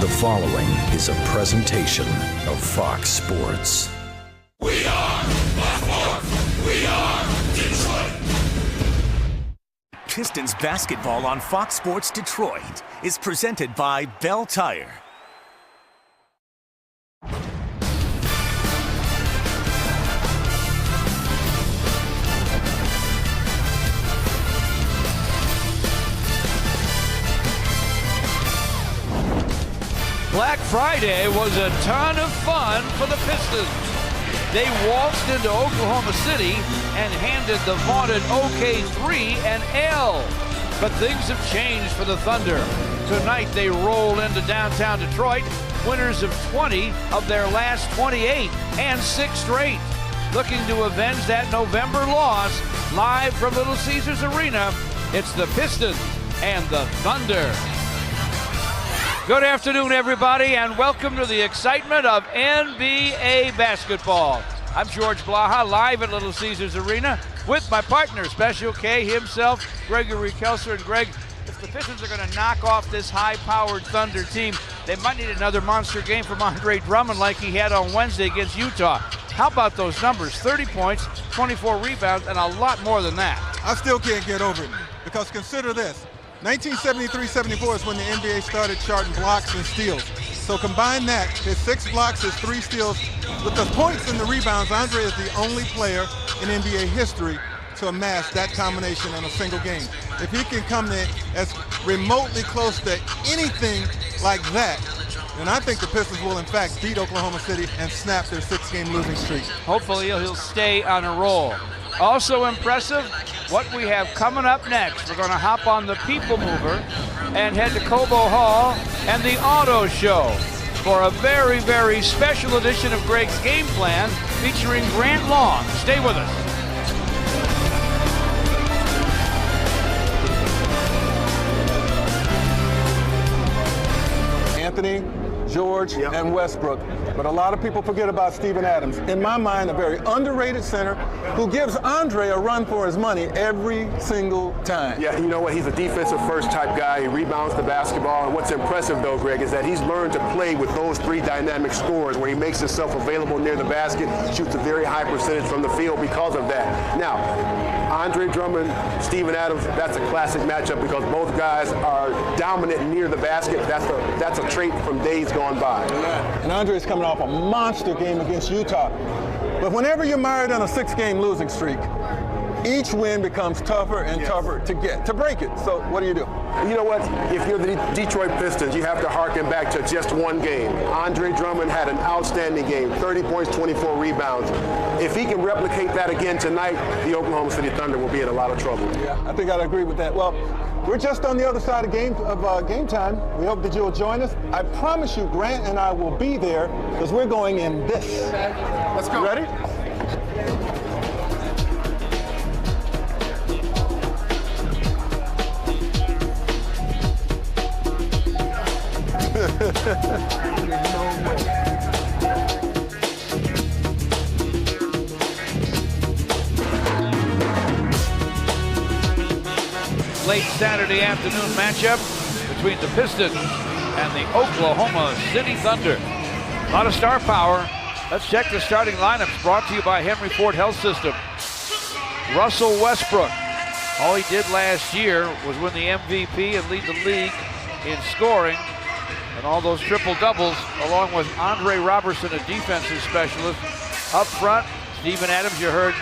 The following is a presentation of Fox Sports. We are Fox Sports. We are Detroit. Pistons basketball on Fox Sports Detroit is presented by Bell Tire. Black Friday was a ton of fun for the Pistons. They waltzed into Oklahoma City and handed the vaunted OK3 an L. But things have changed for the Thunder. Tonight they roll into downtown Detroit, winners of 20 of their last 28 and 6 straight. Looking to avenge that November loss, live from Little Caesars Arena, it's the Pistons and the Thunder. Good afternoon, everybody, and welcome to the excitement of NBA basketball. I'm George Blaha, live at Little Caesars Arena with my partner, Special K himself, Gregory Kelser. And Greg, if the Pistons are going to knock off this high-powered Thunder team, they might need another monster game from Andre Drummond like he had on Wednesday against Utah. How about those numbers? 30 points, 24 rebounds, and a lot more than that. I still can't get over it, because consider this. 1973-74 is when the NBA started charting blocks and steals. So combine that, his 6 blocks, his 3 steals. With the points and the rebounds, Andre is the only player in NBA history to amass that combination in a single game. If he can come there as remotely close to anything like that, then I think the Pistons will in fact beat Oklahoma City and snap their 6-game losing streak. Hopefully he'll stay on a roll. Also impressive, what we have coming up next. We're going to hop on the People Mover and head to Cobo Hall and the Auto Show for a very, very special edition of Greg's Game Plan featuring Grant Long. Stay with us. Anthony, George, and Westbrook. But a lot of people forget about Steven Adams. In my mind, a very underrated center who gives Andre a run for his money every single time. Yeah, you know what? He's a defensive first type guy. He rebounds the basketball. And what's impressive, though, Greg, is that he's learned to play with those 3 dynamic scorers where he makes himself available near the basket, shoots a very high percentage from the field because of that. Now, Andre Drummond, Steven Adams, that's a classic matchup because both guys are dominant near the basket. That's a trait from days gone by. And Andre's coming off a monster game against Utah. But whenever you're mired in a 6-game losing streak, each win becomes tougher and tougher to break it. So what do? You know what? If you're the Detroit Pistons, you have to harken back to just one game. Andre Drummond had an outstanding game, 30 points, 24 rebounds. If he can replicate that again tonight, the Oklahoma City Thunder will be in a lot of trouble. Yeah, I think I'd agree with that. Well, we're just on the other side of game time. We hope that you'll join us. I promise you, Grant and I will be there because we're going in this. Let's go. You ready? Late Saturday afternoon matchup between the Pistons and the Oklahoma City Thunder. A lot of star power. Let's check the starting lineups brought to you by Henry Ford Health System. Russell Westbrook. All he did last year was win the MVP and lead the league in scoring and all those triple doubles, along with Andre Robertson, a defensive specialist. Up front, Steven Adams, you heard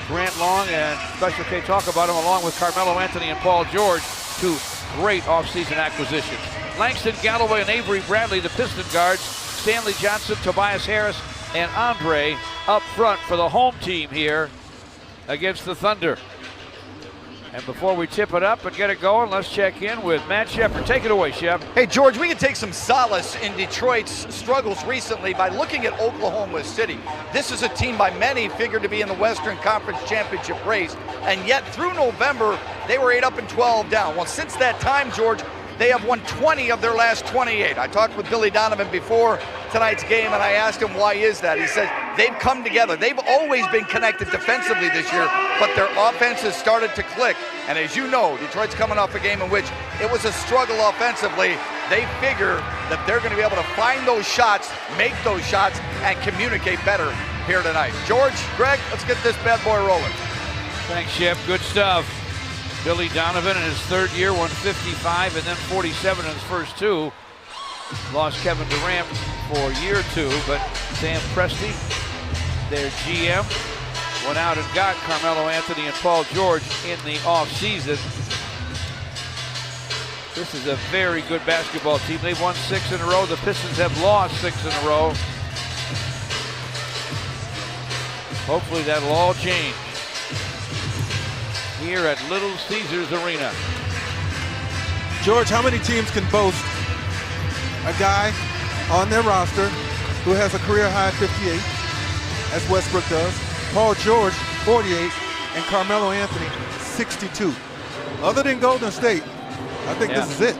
Grant Long and Special K talk about him, along with Carmelo Anthony and Paul George, 2 great offseason acquisitions. Langston Galloway and Avery Bradley, the Piston guards. Stanley Johnson, Tobias Harris, and Andre up front for the home team here against the Thunder. And before we tip it up and get it going, let's check in with Matt Shepard. Take it away, Shep. Hey, George, we can take some solace in Detroit's struggles recently by looking at Oklahoma City. This is a team by many figured to be in the Western Conference Championship race, and yet through November, they were 8 up and 12 down. Well, since that time, George, they have won 20 of their last 28. I talked with Billy Donovan before tonight's game, and I asked him why is that. He said they've come together. They've always been connected defensively this year, but their offense has started to click. And as you know, Detroit's coming off a game in which it was a struggle offensively. they figure that they're going to be able to find those shots, make those shots, and communicate better here tonight. George, Greg, let's get this bad boy rolling. Thanks, Shep. Good stuff. Billy Donovan in his third year won 55 and then 47 in his first two. Lost Kevin Durant for year two, but Sam Presti, their GM, went out and got Carmelo Anthony and Paul George in the offseason. This is a very good basketball team. They've won 6 in a row. The Pistons have lost 6 in a row. Hopefully that'll all change here at Little Caesars Arena. George, how many teams can boast a guy on their roster who has a career high 58, as Westbrook does, Paul George 48, and Carmelo Anthony 62? Other than Golden State, I think this is it.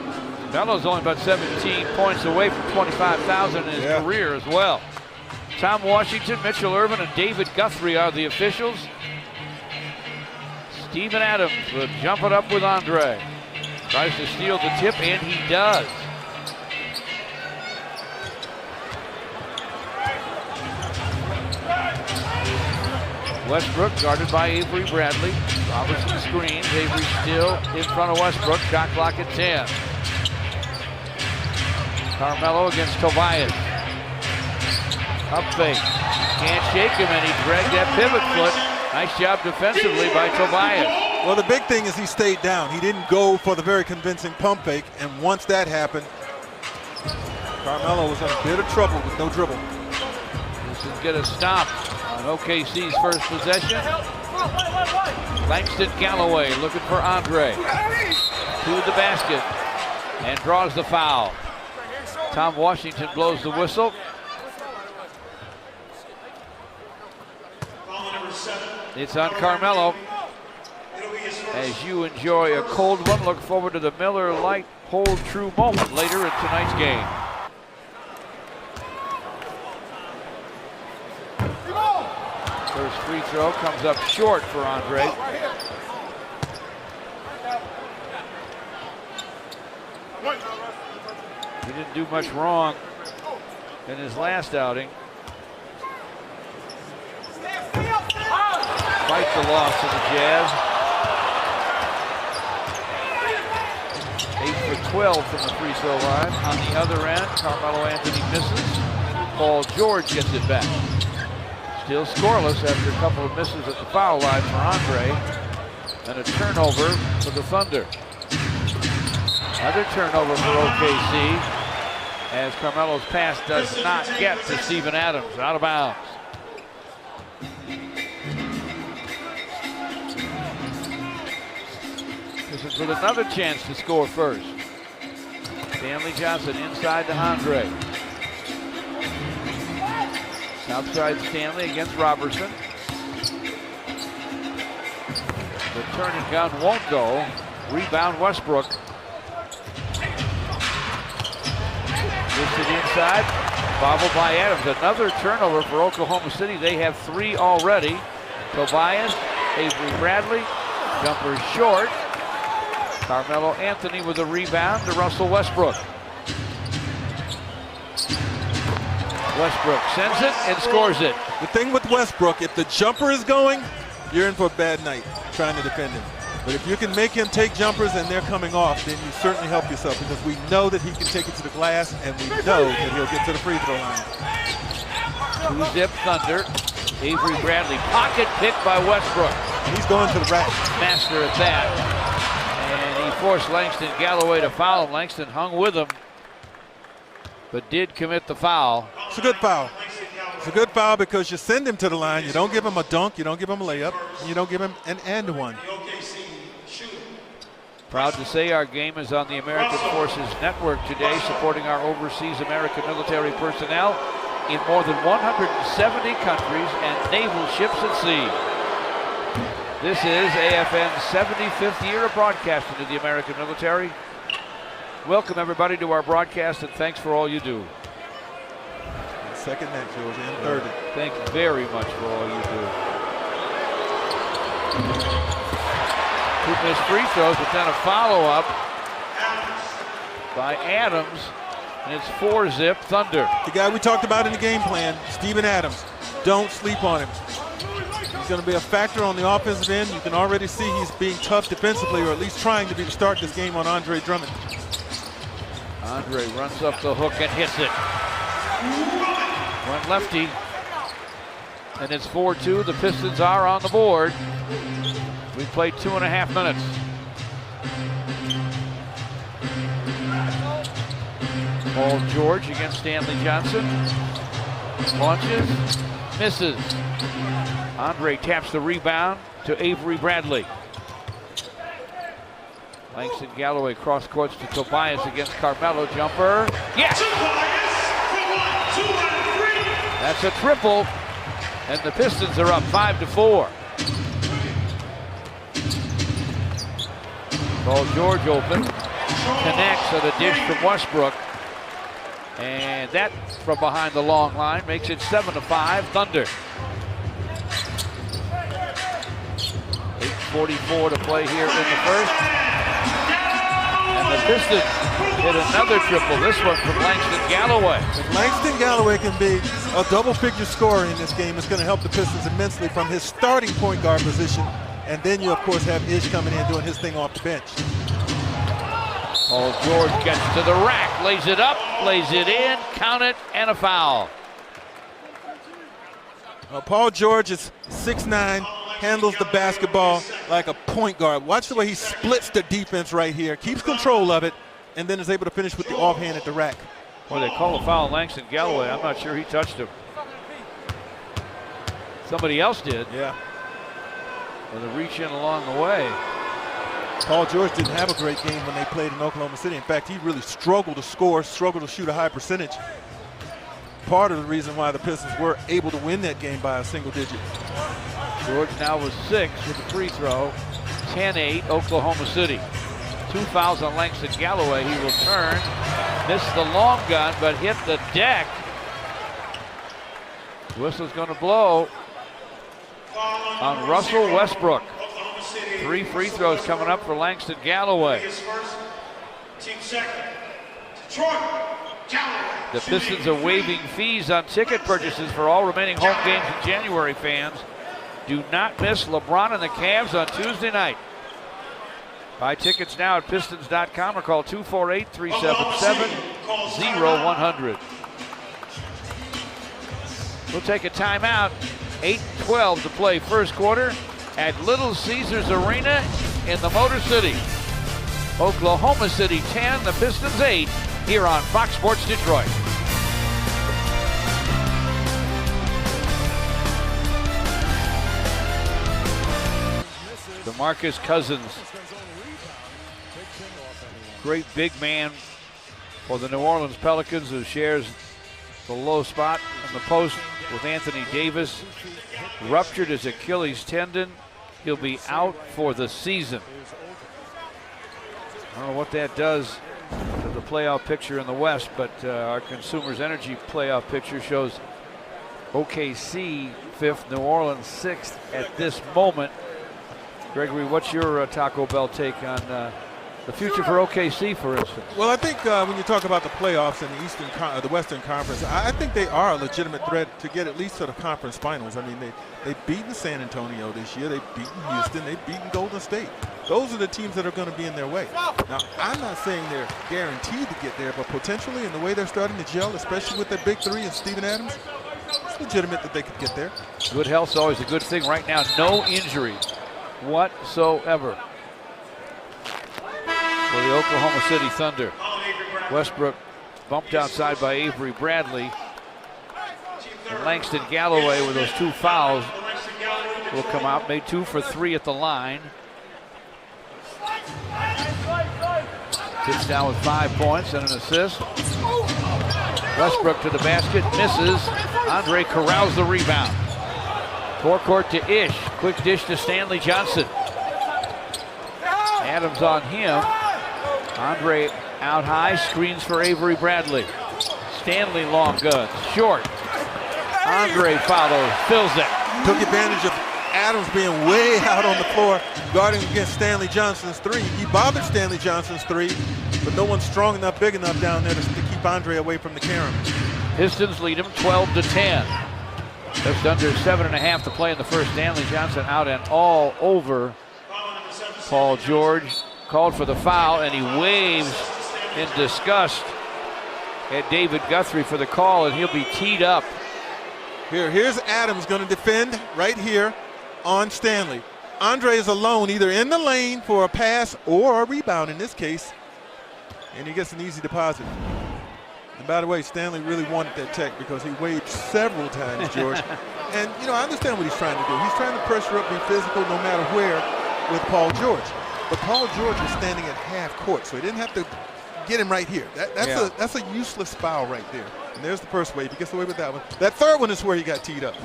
Melo's only about 17 points away from 25,000 in his career as well. Tom Washington, Mitchell Irvin, and David Guthrie are the officials. Steven Adams will jump it up with Andre. Tries to steal the tip, and he does. Westbrook guarded by Avery Bradley. Robertson screens. Avery still in front of Westbrook. Shot clock at 10. Carmelo against Tobias. Up fake. Can't shake him, and he dragged that pivot foot. Nice job defensively by Tobias. Well, the big thing is he stayed down. He didn't go for the very convincing pump fake, and once that happened, Carmelo was in a bit of trouble with no dribble. This is going to stop on OKC's first possession. Langston Galloway looking for Andre. To the basket and draws the foul. Tom Washington blows the whistle. It's on Carmelo. As you enjoy a cold one, look forward to the Miller Lite Hold True moment later in tonight's game. First free throw comes up short for Andre. He didn't do much wrong in his last outing. Fight the loss of the Jazz. 8 for 12 from the free throw line. On the other end, Carmelo Anthony misses. Paul George gets it back. Still scoreless after a couple of misses at the foul line for Andre. And a turnover for the Thunder. Another turnover for OKC as Carmelo's pass does not get to Steven Adams, out of bounds. This is with another chance to score first. Stanley Johnson inside to Andre. Outside Stanley against Robertson. The turn and gun won't go. Rebound Westbrook. Gives it inside. Bobbled by Adams. Another turnover for Oklahoma City. They have 3 already. Tobias, Avery Bradley. Jumper short. Carmelo Anthony with a rebound to Russell Westbrook. Westbrook sends it and scores it. The thing with Westbrook, if the jumper is going, you're in for a bad night trying to defend him. But if you can make him take jumpers and they're coming off, then you certainly help yourself, because we know that he can take it to the glass, and we know that he'll get to the free throw line. 2-zip Thunder. Avery Bradley, pocket pick by Westbrook. He's going to the rack. Master at that. And he forced Langston Galloway to foul him. Langston hung with him, but did commit the foul. It's a good foul. It's a good foul because you send him to the line. You don't give him a dunk. You don't give him a layup. And you don't give him an and one. Proud to say our game is on the American Forces Network today, supporting our overseas American military personnel in more than 170 countries and naval ships at sea. This is AFN's 75th year of broadcasting to the American military. Welcome everybody to our broadcast, and thanks for all you do. Second net, George, and third. Thank you very much for all you do. 2 missed free throws, but then a follow-up. by Adams, and it's 4-zip Thunder. The guy we talked about in the game plan, Steven Adams. Don't sleep on him. He's going to be a factor on the offensive end. You can already see he's being tough defensively, or at least trying to be to start this game on Andre Drummond. Andre runs up the hook and hits it. Went lefty. And it's 4-2. The Pistons are on the board. We played 2.5 minutes. Paul George against Stanley Johnson. Launches, misses. Andre taps the rebound to Avery Bradley. Langston Galloway cross courts to Tobias against Carmelo. Jumper. Yes! That's a triple. And the Pistons are up 5-4. Paul George open. Connects on a dish from Westbrook. And that from behind the long line makes it 7-5 Thunder. 8:44 to play here in the first. And the Pistons hit another triple, this one from Langston Galloway. If Langston Galloway can be a double-figure scorer in this game, it's going to help the Pistons immensely from his starting point guard position. And then you, of course, have Ish coming in doing his thing off the bench. Paul George gets to the rack, lays it up, lays it in, count it, and a foul. Paul George is 6'9", handles the basketball like a point guard. Watch the way he splits the defense right here, keeps control of it, and then is able to finish with the offhand at the rack. Well, they call a foul on Langston Galloway. I'm not sure he touched him. Somebody else did. Yeah. With a reach in along the way. Paul George didn't have a great game when they played in Oklahoma City. In fact, he really struggled to score, struggled to shoot a high percentage. Part of the reason why the Pistons were able to win that game by a single digit. George now with 6 with the free throw. 10-8 Oklahoma City. 2 fouls on Langston Galloway. He will turn. Missed the long gun, but hit the deck. Whistle's going to blow on Russell Westbrook. 3 free throws coming up for Langston Galloway. The Pistons are waiving fees on ticket purchases for all remaining home games in January, fans. Do not miss LeBron and the Cavs on Tuesday night. Buy tickets now at Pistons.com or call 248-377-0100. We'll take a timeout. 8:12 to play first quarter at Little Caesars Arena in the Motor City. Oklahoma City 10, the Pistons 8, here on Fox Sports Detroit. DeMarcus Cousins, great big man for the New Orleans Pelicans, who shares the low spot in the post with Anthony Davis. Ruptured his Achilles tendon. He'll be out for the season. I don't know what that does to the playoff picture in the West, but our Consumers Energy playoff picture shows OKC 5th, New Orleans 6th at this moment. Gregory, what's your Taco Bell take on the future for OKC, for instance? Well, I think when you talk about the playoffs in the Western Conference, I think they are a legitimate threat to get at least to the conference finals. I mean, they've beaten San Antonio this year. They've beaten Houston. They've beaten Golden State. Those are the teams that are going to be in their way. Now, I'm not saying they're guaranteed to get there, but potentially in the way they're starting to gel, especially with their big three and Steven Adams, it's legitimate that they could get there. Good health's always a good thing. Right now, no injuries whatsoever for the Oklahoma City Thunder. Westbrook bumped outside by Avery Bradley. And Langston Galloway with those 2 fouls will come out. Made 2 for 3 at the line. Sits down with 5 points and an assist. Westbrook to the basket, misses. Andre corrals the rebound. Forecourt to Ish. Quick dish to Stanley Johnson. Adams on him. Andre out high, screens for Avery Bradley. Stanley long guns, short. Andre follows, fills it. Took advantage of Adams being way out on the floor, guarding against Stanley Johnson's 3. He bothered Stanley Johnson's 3, but no one's strong enough, big enough down there to keep Andre away from the carom. Pistons lead them 12-10. Just under 7.5 to play in the first. Stanley Johnson out and all over Paul George. Called for the foul, and he waves in disgust at David Guthrie for the call, and he'll be teed up. Here's Adams going to defend right here on Stanley. Andre is alone, either in the lane for a pass or a rebound in this case, and he gets an easy deposit. And by the way, Stanley really wanted that tech because he waved several times, George. And, you know, I understand what he's trying to do. He's trying to pressure up, be physical no matter where with Paul George. But Paul George was standing at half court, so he didn't have to get him right here. That's a useless foul right there. And there's the first wave. He gets away with that one. That third one is where he got teed up.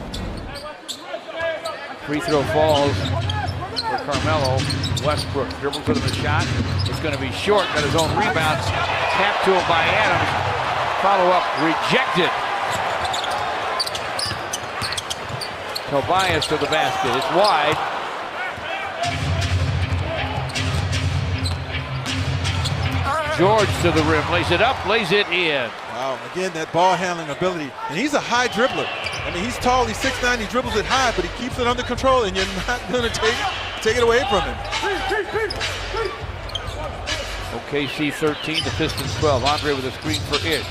Free throw falls for Carmelo. Westbrook dribbles to the shot. It's going to be short. Got his own rebound. Tapped to him by Adams. Follow-up rejected. Tobias to the basket. It's wide. George to the rim, lays it up, lays it in. Wow, again, that ball handling ability. And he's a high dribbler. I mean, he's tall, he's 6'9", he dribbles it high, but he keeps it under control, and you're not going to take it away from him. OKC 13, the Pistons 12. Andre with a screen for Ish.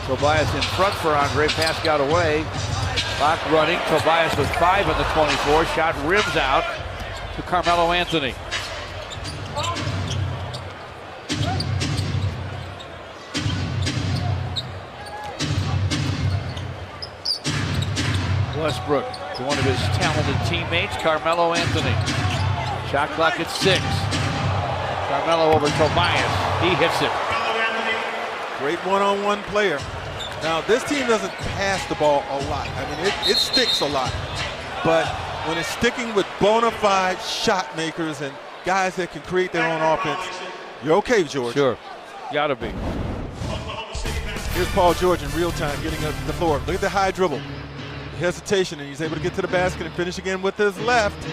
Tobias in front for Andre, pass got away. Clock running, Tobias with 5 on the 24. Shot rims out to Carmelo Anthony. Westbrook to one of his talented teammates, Carmelo Anthony. Shot clock at 6. Carmelo over Tobias. He hits it. Great one-on-one player. Now, this team doesn't pass the ball a lot. I mean, it sticks a lot. But when it's sticking with bona fide shot makers and guys that can create their own offense, you're okay, George. Sure. Gotta be. Here's Paul George in real time getting up the floor. Look at the high dribble. Hesitation, and he's able to get to the basket and finish again with his left.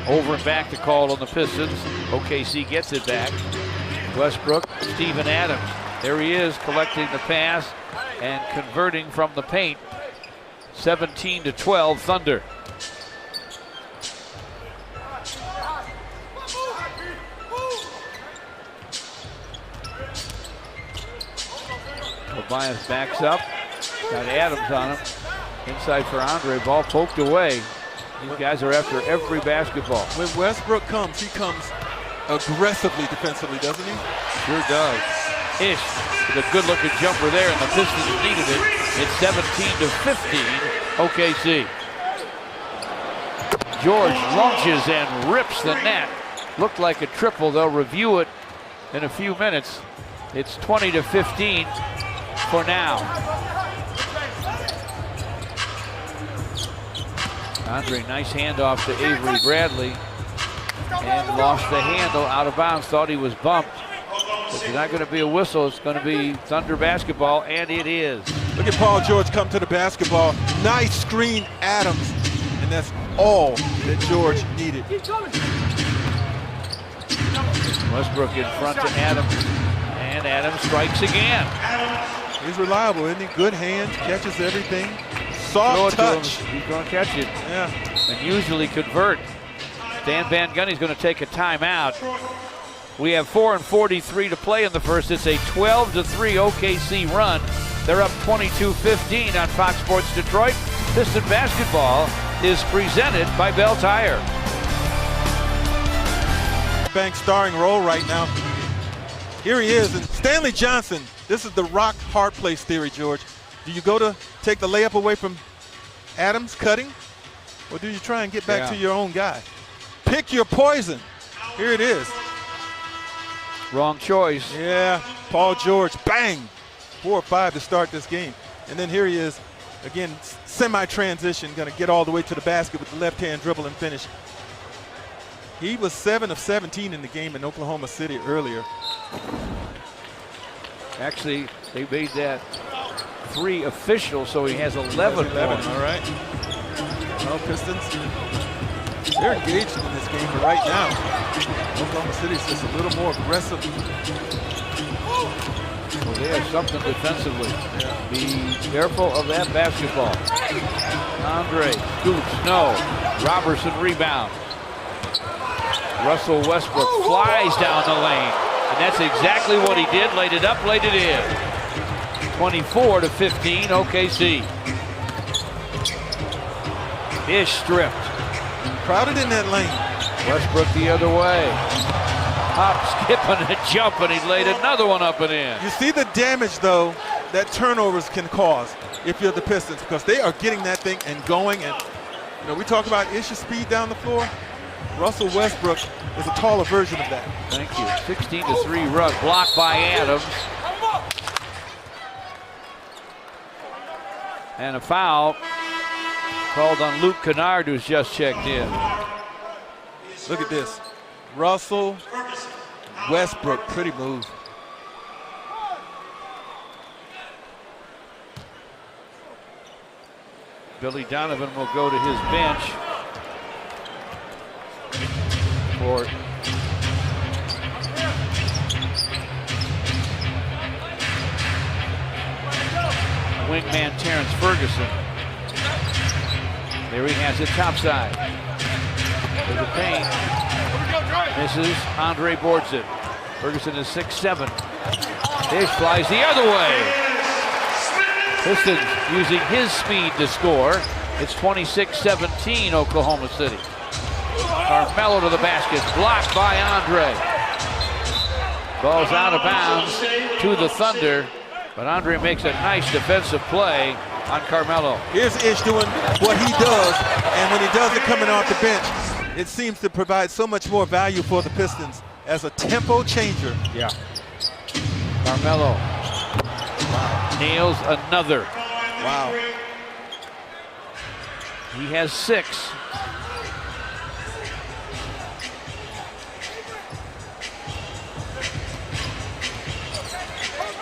Over and back to call on the Pistons. OKC gets it back. Westbrook, Steven Adams. There he is, collecting the pass and converting from the paint. 17-12 Thunder. Tobias backs up. Got Adams on him. Inside for Andre, ball poked away. These guys are after every basketball. When Westbrook comes, he comes aggressively defensively, doesn't he? Sure does. Ish with a good-looking jumper there, and the Pistons needed it. It's 17-15, OKC. George launches and rips the net. Looked like a triple. They'll review it in a few minutes. It's 20-15 for now. Andre, nice handoff to Avery Bradley, and lost the handle out of bounds. Thought he was bumped. But it's not going to be a whistle. It's going to be Thunder basketball, and it is. Look at Paul George come to the basketball. Nice screen, Adams, and that's all that George needed. Westbrook in front to Adams, and Adams strikes again. He's reliable, isn't he? Good hands, catches everything. Soft touch. He's going to catch it. Yeah. And usually convert. Dan Van Gundy's going to take a timeout. We have 4:43 to play in the first. It's a 12-3 OKC run. They're up 22-15 on Fox Sports Detroit. Piston basketball is presented by Bell Tire. Bank starring role right now. Here he is, and Stanley Johnson. This is the rock hard place theory, George. Do you go to take the layup away from Adams cutting, or do you try and get back to your own guy? Pick your poison. Here it is. Wrong choice. Yeah, Paul George, bang. 4 or 5 to start this game. And then here he is, again, semi-transition, gonna get all the way to the basket with the left-hand dribble and finish. He was 7 of 17 in the game in Oklahoma City earlier. Actually, they made that 3 official, so he has 11 points. All right. Well, Pistons They're engaged in this game, but right now, Oklahoma City's just a little more aggressive. Well, they have something defensively. Be careful of that basketball. Andre scoops, no. Robertson rebounds. Russell Westbrook flies down the lane. And that's exactly what he did. Laid it up, laid it in. 24-15, OKC. Ish stripped. Crowded in that lane. Westbrook the other way. Hop, skipping and jumping. He laid another one up and in. You see the damage, though, that turnovers can cause if you're the Pistons, because they are getting that thing and going. And you know, we talk about Ish's speed down the floor. Russell Westbrook is a taller version of that. Thank you. 16-3 run, blocked by Adams. And a foul called on Luke Kennard, who's just checked in. Look at this. Russell Westbrook, pretty move. Billy Donovan will go to his bench for wingman Terrence Ferguson. There he has it topside. There's a paint. Misses. Andre boards it. Ferguson is 6'7". Ish flies the other way. Pistons using his speed to score. It's 26-17 Oklahoma City. Carmelo to the basket, blocked by Andre. Ball's out of bounds to the Thunder, but Andre makes a nice defensive play on Carmelo. Here's Ish doing what he does, and when he does it coming off the bench, it seems to provide so much more value for the Pistons as a tempo changer. Yeah. Carmelo nails another. Wow. He has 6.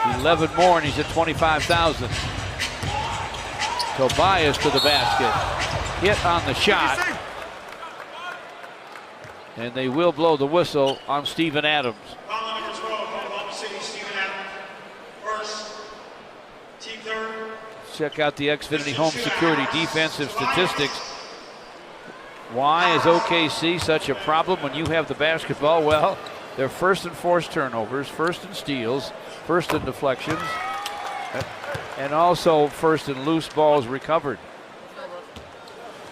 $11 more and he's at 25,000. Tobias to the basket. Hit on the shot. And they will blow the whistle on Steven Adams. Check out the Xfinity Home Security defensive statistics. Why is OKC such a problem when you have the basketball? Well, they're first in forced turnovers, first in steals, first in deflections, and also first in loose balls recovered.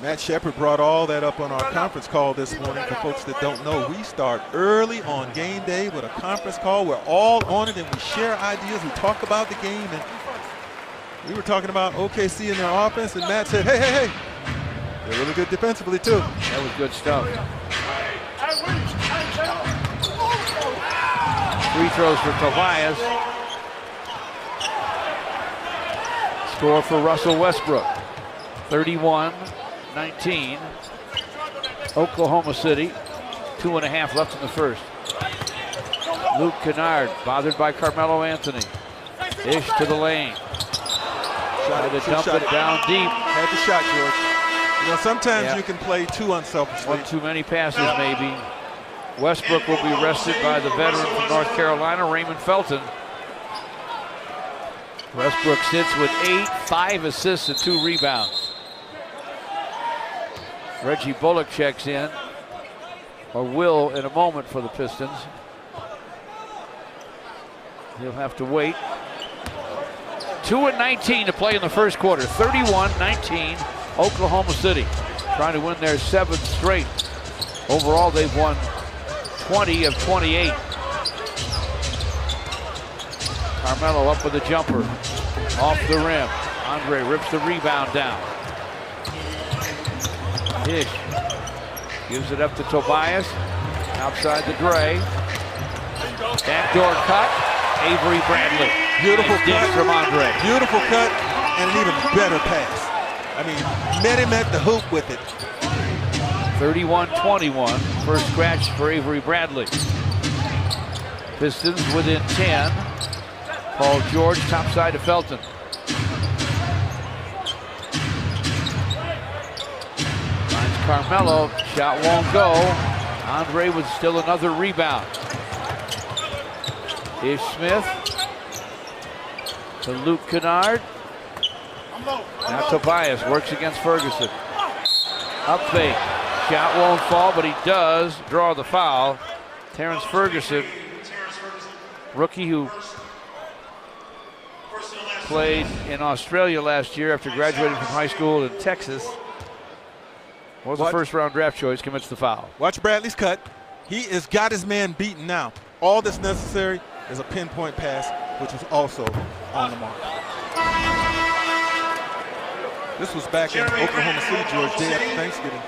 Matt Shepard brought all that up on our conference call this morning. For folks that don't know, we start early on game day with a conference call. We're all on it and we share ideas. We talk about the game. And we were talking about OKC and their offense, and Matt said, hey, they're really good defensively too. That was good stuff. Free throws for Tobias. Score for Russell Westbrook. 31-19. Oklahoma City. 2.5 left in the first. Luke Kennard bothered by Carmelo Anthony. Ish to the lane. Tried to dump it down deep. Had the shot, George. You know, sometimes you can play too unselfishly. One too many passes, maybe. Westbrook will be rested by the veteran from North Carolina, Raymond Felton. Westbrook sits with 8, 5 assists, and 2 rebounds. Reggie Bullock checks in, or will in a moment for the Pistons. He'll have to wait. 2:19 to play in the first quarter. 31-19, Oklahoma City trying to win their 7th straight. Overall, they've won 20 of 28. Carmelo up with a jumper. Off the rim. Andre rips the rebound down. Ish gives it up to Tobias. Outside the Dre. Backdoor cut. Avery Bradley. Beautiful cut from Andre. Beautiful cut and an even better pass. I mean, met him at the hoop with it. 31-21. First scratch for Avery Bradley. Pistons within 10. Paul George topside to Felton. Finds Carmelo, shot won't go. Andre with still another rebound. Ish Smith to Luke Kennard. Now Tobias works against Ferguson. Up fake. Shot won't fall, but he does draw the foul. Terrence Ferguson, rookie who played in Australia last year after graduating from high school in Texas. Was a first-round draft choice, commits the foul. Watch Bradley's cut. He has got his man beaten now. All that's necessary is a pinpoint pass, which was also on the mark. This was back in Oklahoma City, George, day after Thanksgiving.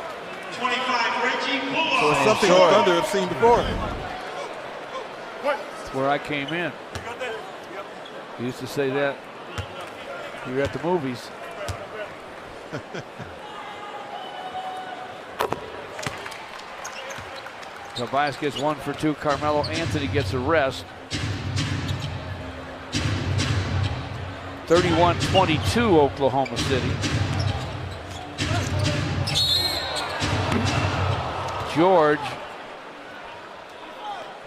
So it's something the Thunder have seen before. That's where I came in. We used to say that. You were at the movies. Tobias gets 1 for 2. Carmelo Anthony gets a rest. 31-22 Oklahoma City. George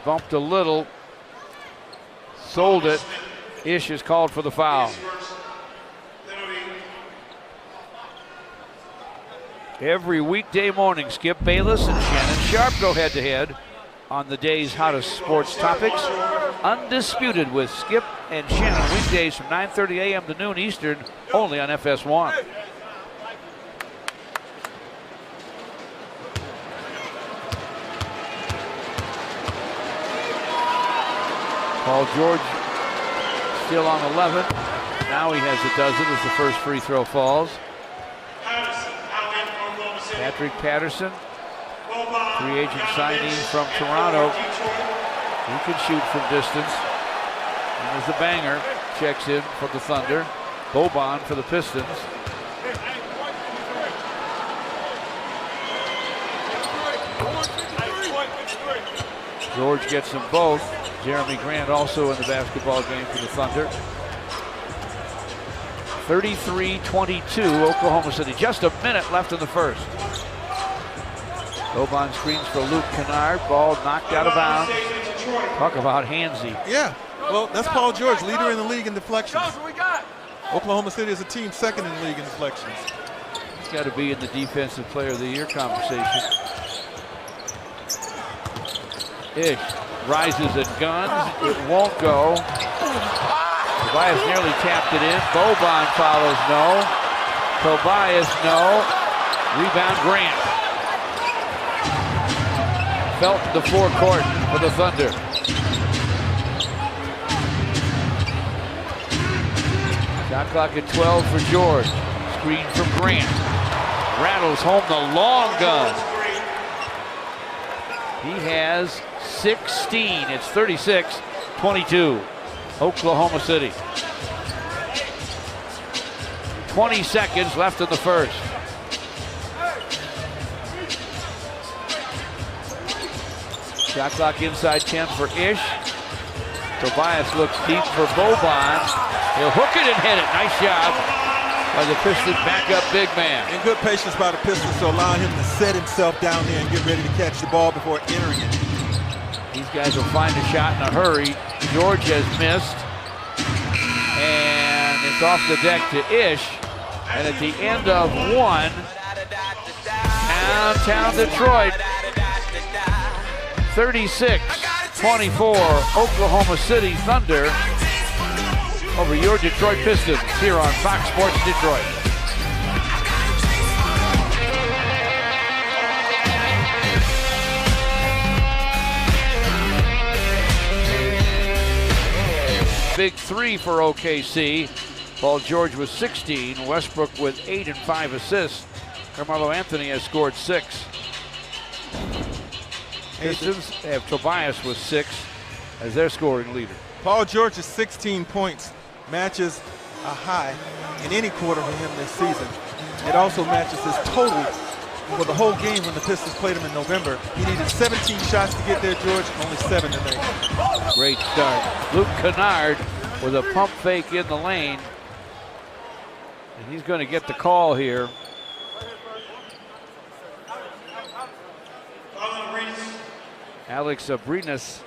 bumped a little, sold it. Ish is called for the foul. Every weekday morning, Skip Bayless and Shannon Sharp go head-to-head on the day's hottest sports topics. Undisputed with Skip and Shannon weekdays from 9:30 a.m. to noon Eastern, only on FS1. Paul George still on 11. Now he has a dozen as the first free throw falls. Patrick Patterson, free agent signee from Toronto. He can shoot from distance. And there's the banger, checks in for the Thunder. Boban for the Pistons. George gets them both. Jeremy Grant also in the basketball game for the Thunder. 33-22 Oklahoma City. Just a minute left in the first. Boban screens for Luke Kennard. Ball knocked out of bounds. Talk about handsy. Yeah, well, that's Paul George, leader in the league in deflections. Oklahoma City is a team second in the league in deflections. He's got to be in the Defensive Player of the Year conversation. Ish rises and guns. It won't go. Tobias nearly tapped it in. Boban follows no. Tobias no. Rebound Grant. Felton to forecourt for the Thunder. Shot clock at 12 for George. Screen from Grant. Rattles home the long gun. He has 16. It's 36-22. Oklahoma City. 20 seconds left in the first. Shot clock inside 10 for Ish. Tobias looks deep for Boban. He'll hook it and hit it. Nice job by the Pistons backup big man. And good patience by the Pistons to allow him to set himself down there and get ready to catch the ball before entering it. These guys will find a shot in a hurry. George has missed. And it's off the deck to Ish. And at the end of one, downtown Detroit, 36-24, Oklahoma City Thunder over your Detroit Pistons here on Fox Sports Detroit. Big three for OKC. Paul George with 16, Westbrook with 8 and 5 assists. Carmelo Anthony has scored 6. Pistons have Tobias with 6 as their scoring leader. Paul George's 16 points matches a high in any quarter for him this season. It also matches his total for the whole game when the Pistons played him in November. He needed 17 shots to get there, George, only 7 tonight. Great start. Luke Kennard with a pump fake in the lane. And he's going to get the call here. Alex Abrinas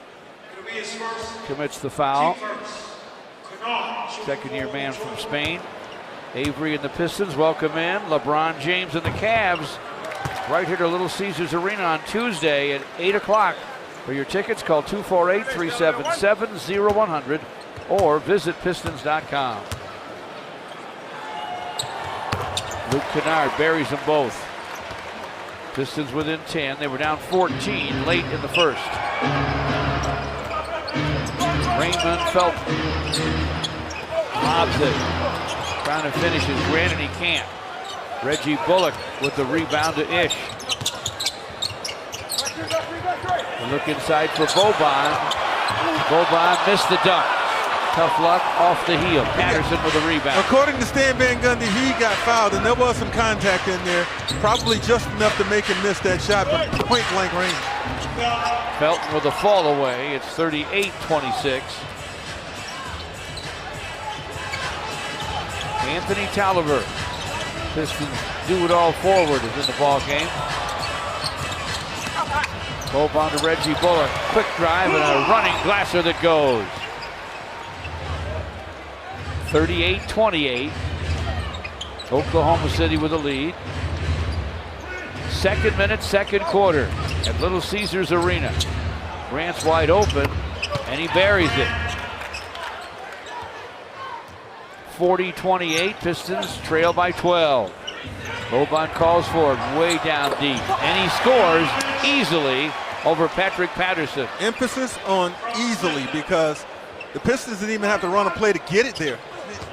commits the foul. Second-year man from Spain. Avery and the Pistons welcome in LeBron James and the Cavs right here to Little Caesars Arena on Tuesday at 8 o'clock. For your tickets, call 248-377-0100 or visit Pistons.com. Luke Kennard buries them both. Pistons within 10. They were down 14 late in the first. Raymond Felton lobs it. Trying to finish his Grant, and he can't. Reggie Bullock with the rebound to Ish. A look inside for Boban. Boban missed the dunk. Tough luck off the heel. Patterson with a rebound. According to Stan Van Gundy, he got fouled, and there was some contact in there. Probably just enough to make him miss that shot, but point blank range. Felton with a fall away. It's 38-26. Anthony Tolliver. Pistons do it all forward is in the ball game. Boban to Reggie Bullock. Quick drive and a running Glasser that goes. 38-28. Oklahoma City with a lead. Second minute, second quarter at Little Caesars Arena. Grant's wide open, and he buries it. 40-28, Pistons trail by 12. Boban calls for it way down deep, and he scores easily over Patrick Patterson. Emphasis on easily, because the Pistons didn't even have to run a play to get it there.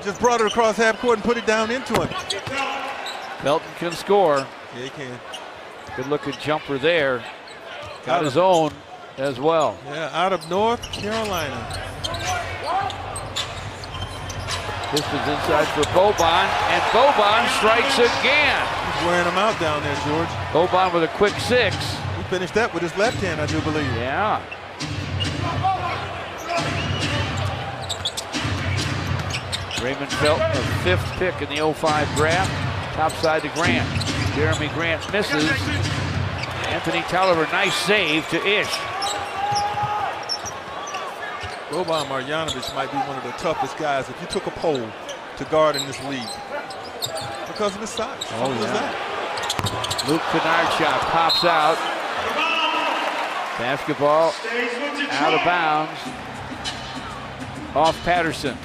Just brought it across half court and put it down into him. Felton can score. Yeah, he can. Good looking jumper there. Got his own as well. Yeah, out of North Carolina. Pistons inside for Boban, and Boban strikes again. He's wearing him out down there, George. Boban with a quick six. He finished that with his left hand, I do believe. Yeah. Raymond Felton, the fifth pick in the 05 draft. Top side to Grant. Jeremy Grant misses. Anthony Tolliver, nice save to Ish. Boban Marjanovic might be one of the toughest guys if you took a poll to guard in this league because of his size. Oh, yeah. Luke Kennard shot pops out. Basketball out of bounds. Off Patterson.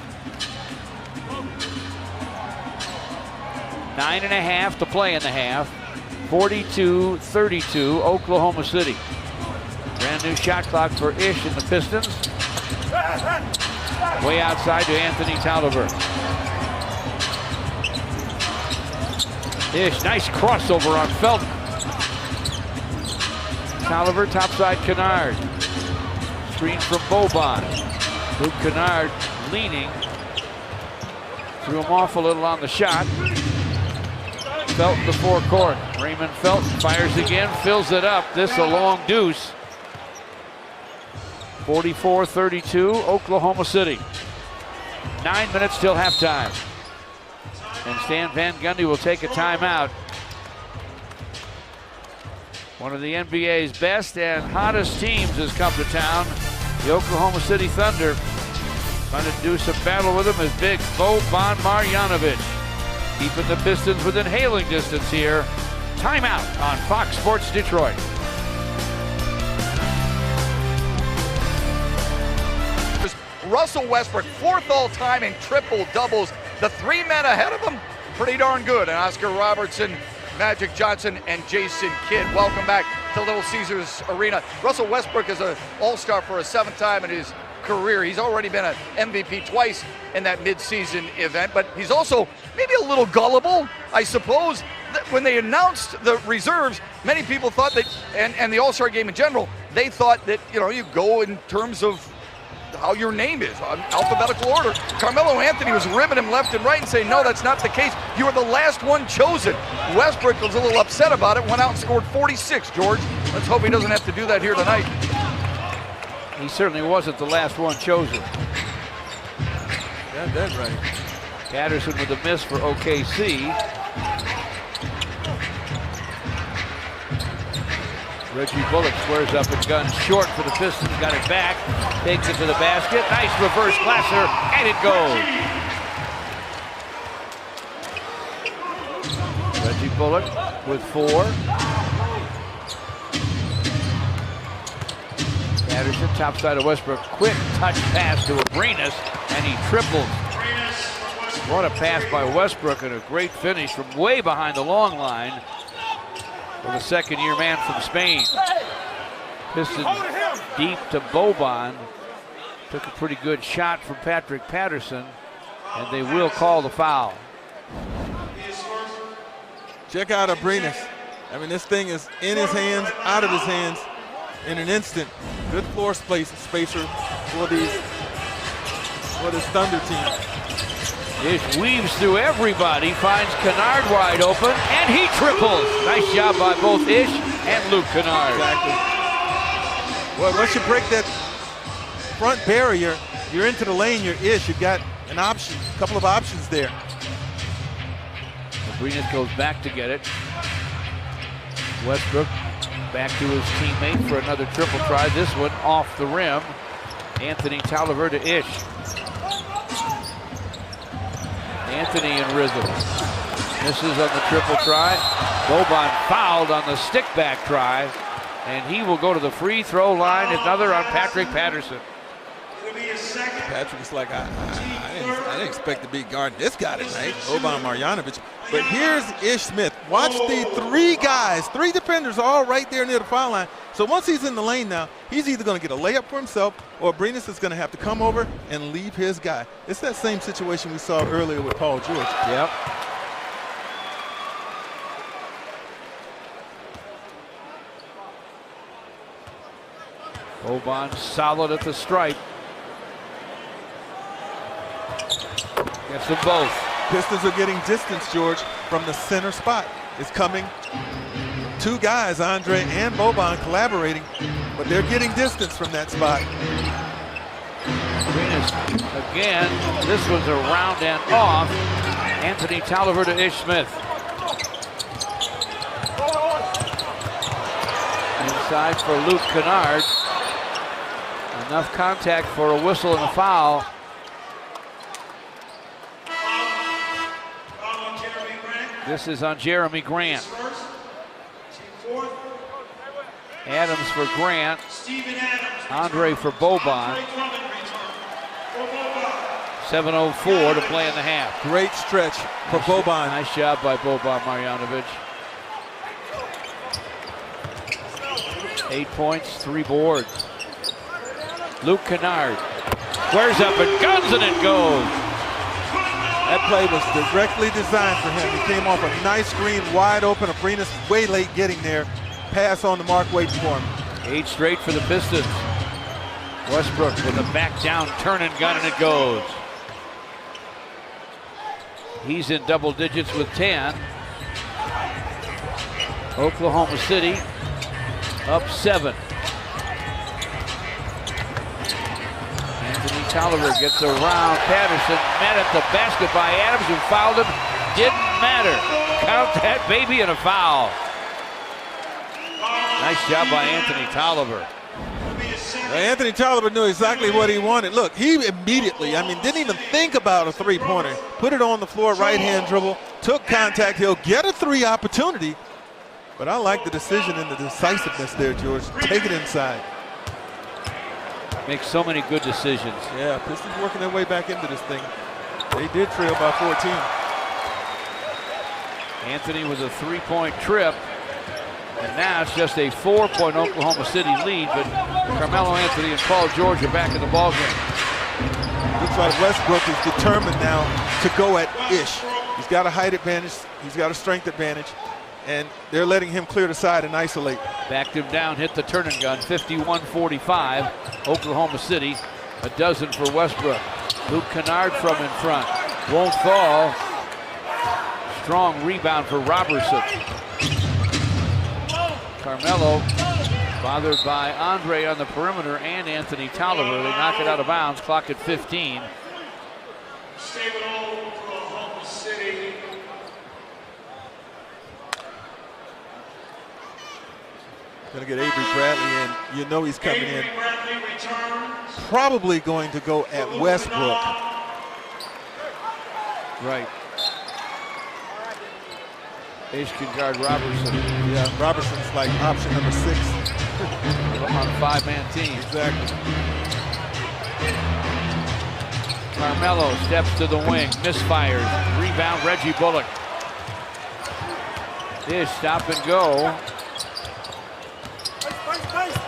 9.5 to play in the half. 42-32, Oklahoma City. Brand new shot clock for Ish and the Pistons. Way outside to Anthony Tolliver. Ish, nice crossover on Felton. Tolliver, topside Kennard. Screen from Boban. Luke Kennard leaning. Threw him off a little on the shot. Felton to forecourt. Raymond Felton fires again, fills it up. This a long deuce. 44-32, Oklahoma City. 9 minutes till halftime. And Stan Van Gundy will take a timeout. One of the NBA's best and hottest teams has come to town. The Oklahoma City Thunder. Trying to do some battle with him is big Boban Marjanovic. Keeping the Pistons within hailing distance here. Timeout on Fox Sports Detroit. Russell Westbrook, fourth all-time in triple-doubles. The three men ahead of him, pretty darn good. And Oscar Robertson, Magic Johnson, and Jason Kidd. Welcome back to Little Caesars Arena. Russell Westbrook is an all-star for a seventh time in his career. He's already been an MVP twice in that midseason event, but he's also maybe a little gullible, I suppose. When they announced the reserves, many people thought that, and the All-Star game in general, they thought that, you go in terms of how your name is, on alphabetical order. Carmelo Anthony was ribbing him left and right and saying, no, that's not the case. You were the last one chosen. Westbrook was a little upset about it, went out and scored 46, George. Let's hope he doesn't have to do that here tonight. He certainly wasn't the last one chosen. Got that right. Patterson with a miss for OKC. Reggie Bullock squares up and guns short for the Pistons. Got it back. Takes it to the basket. Nice reverse Glasser, and it goes. Reggie Bullock with 4. Patterson, top side of Westbrook. Quick touch pass to Abrinas, and he triples. What a pass by Westbrook and a great finish from way behind the long line for the second-year man from Spain. Pistons deep to Boban. Took a pretty good shot from Patrick Patterson, and they will call the foul. Check out Abrinas. I mean, this thing is in his hands, out of his hands in an instant. Good floor spacer for this Thunder team. Ish weaves through everybody, finds Kennard wide open, and he triples. Nice job by both Ish and Luke Kennard. Exactly. Well, once you break that front barrier, you're into the lane, you're Ish. You've got an option, a couple of options there. Abrinas goes back to get it. Westbrook back to his teammate for another triple try. This one off the rim. Anthony Tolliver to Ish. Anthony in rhythm. Misses on the triple try. Boban fouled on the stick back try, and he will go to the free throw line. Another on Patrick Patterson. Patrick's like, I didn't expect to be guarding this guy tonight, Boban Marjanovic. But here's Ish Smith. Watch the 3 guys, 3 defenders all right there near the foul line. So once he's in the lane now, he's either going to get a layup for himself or Abrinas is going to have to come over and leave his guy. It's that same situation we saw earlier with Paul George. Yep. Boban solid at the stripe. Gets them both. Pistons are getting distance, George, from the center spot. It's coming. 2 guys, Andre and Boban, collaborating, but they're getting distance from that spot. Abrinas again. This one's around and off. Anthony Tolliver to Ish Smith. Inside for Luke Kennard. Enough contact for a whistle and a foul. This is on Jeremy Grant. Adams for Grant. Andre for Boban. 7:04 to play in the half. Great stretch for Boban. Nice job by Boban Marjanovic. 8 points, 3 boards. Luke Kennard squares up and guns, and it goes. That play was directly designed for him. He came off a nice screen, wide open. Abrinas way late getting there. Pass on the mark, waiting for him. 8 straight for the Pistons. Westbrook with a back down turn and gun, and it goes. He's in double digits with 10. Oklahoma City up 7. Anthony Tolliver gets around Patterson, met at the basket by Adams, who fouled him. Didn't matter. Count that baby, and a foul. Nice job by Anthony Tolliver. Anthony Tolliver knew exactly what he wanted. Look, he immediately, didn't even think about a three-pointer. Put it on the floor, right-hand dribble, took contact. He'll get a 3 opportunity, but I like the decision and the decisiveness there, George. Take it inside. Makes so many good decisions. Yeah, Pistons working their way back into this thing. They did trail by 14. Anthony with a 3-point trip. And now it's just a 4-point Oklahoma City lead, but Carmelo Anthony and Paul George are back in the ballgame. Looks like Westbrook is determined now to go at Ish. He's got a height advantage, he's got a strength advantage, and they're letting him clear the side and isolate. Backed him down, hit the turn and gun, 51-45. Oklahoma City, a dozen for Westbrook. Luke Kennard from in front, won't fall. Strong rebound for Robertson. Carmelo bothered by Andre on the perimeter and Anthony Tolliver. They knock it out of bounds, clock at 15. Stay with Oklahoma City. Going to get Avery Bradley in. You know he's coming in. Probably going to go at Westbrook. Right. Ace can guard Robertson. Yeah, Robertson's like option number 6. On a 5-man team. Exactly. Carmelo steps to the wing, misfires. Rebound, Reggie Bullock. Dish, stop and go.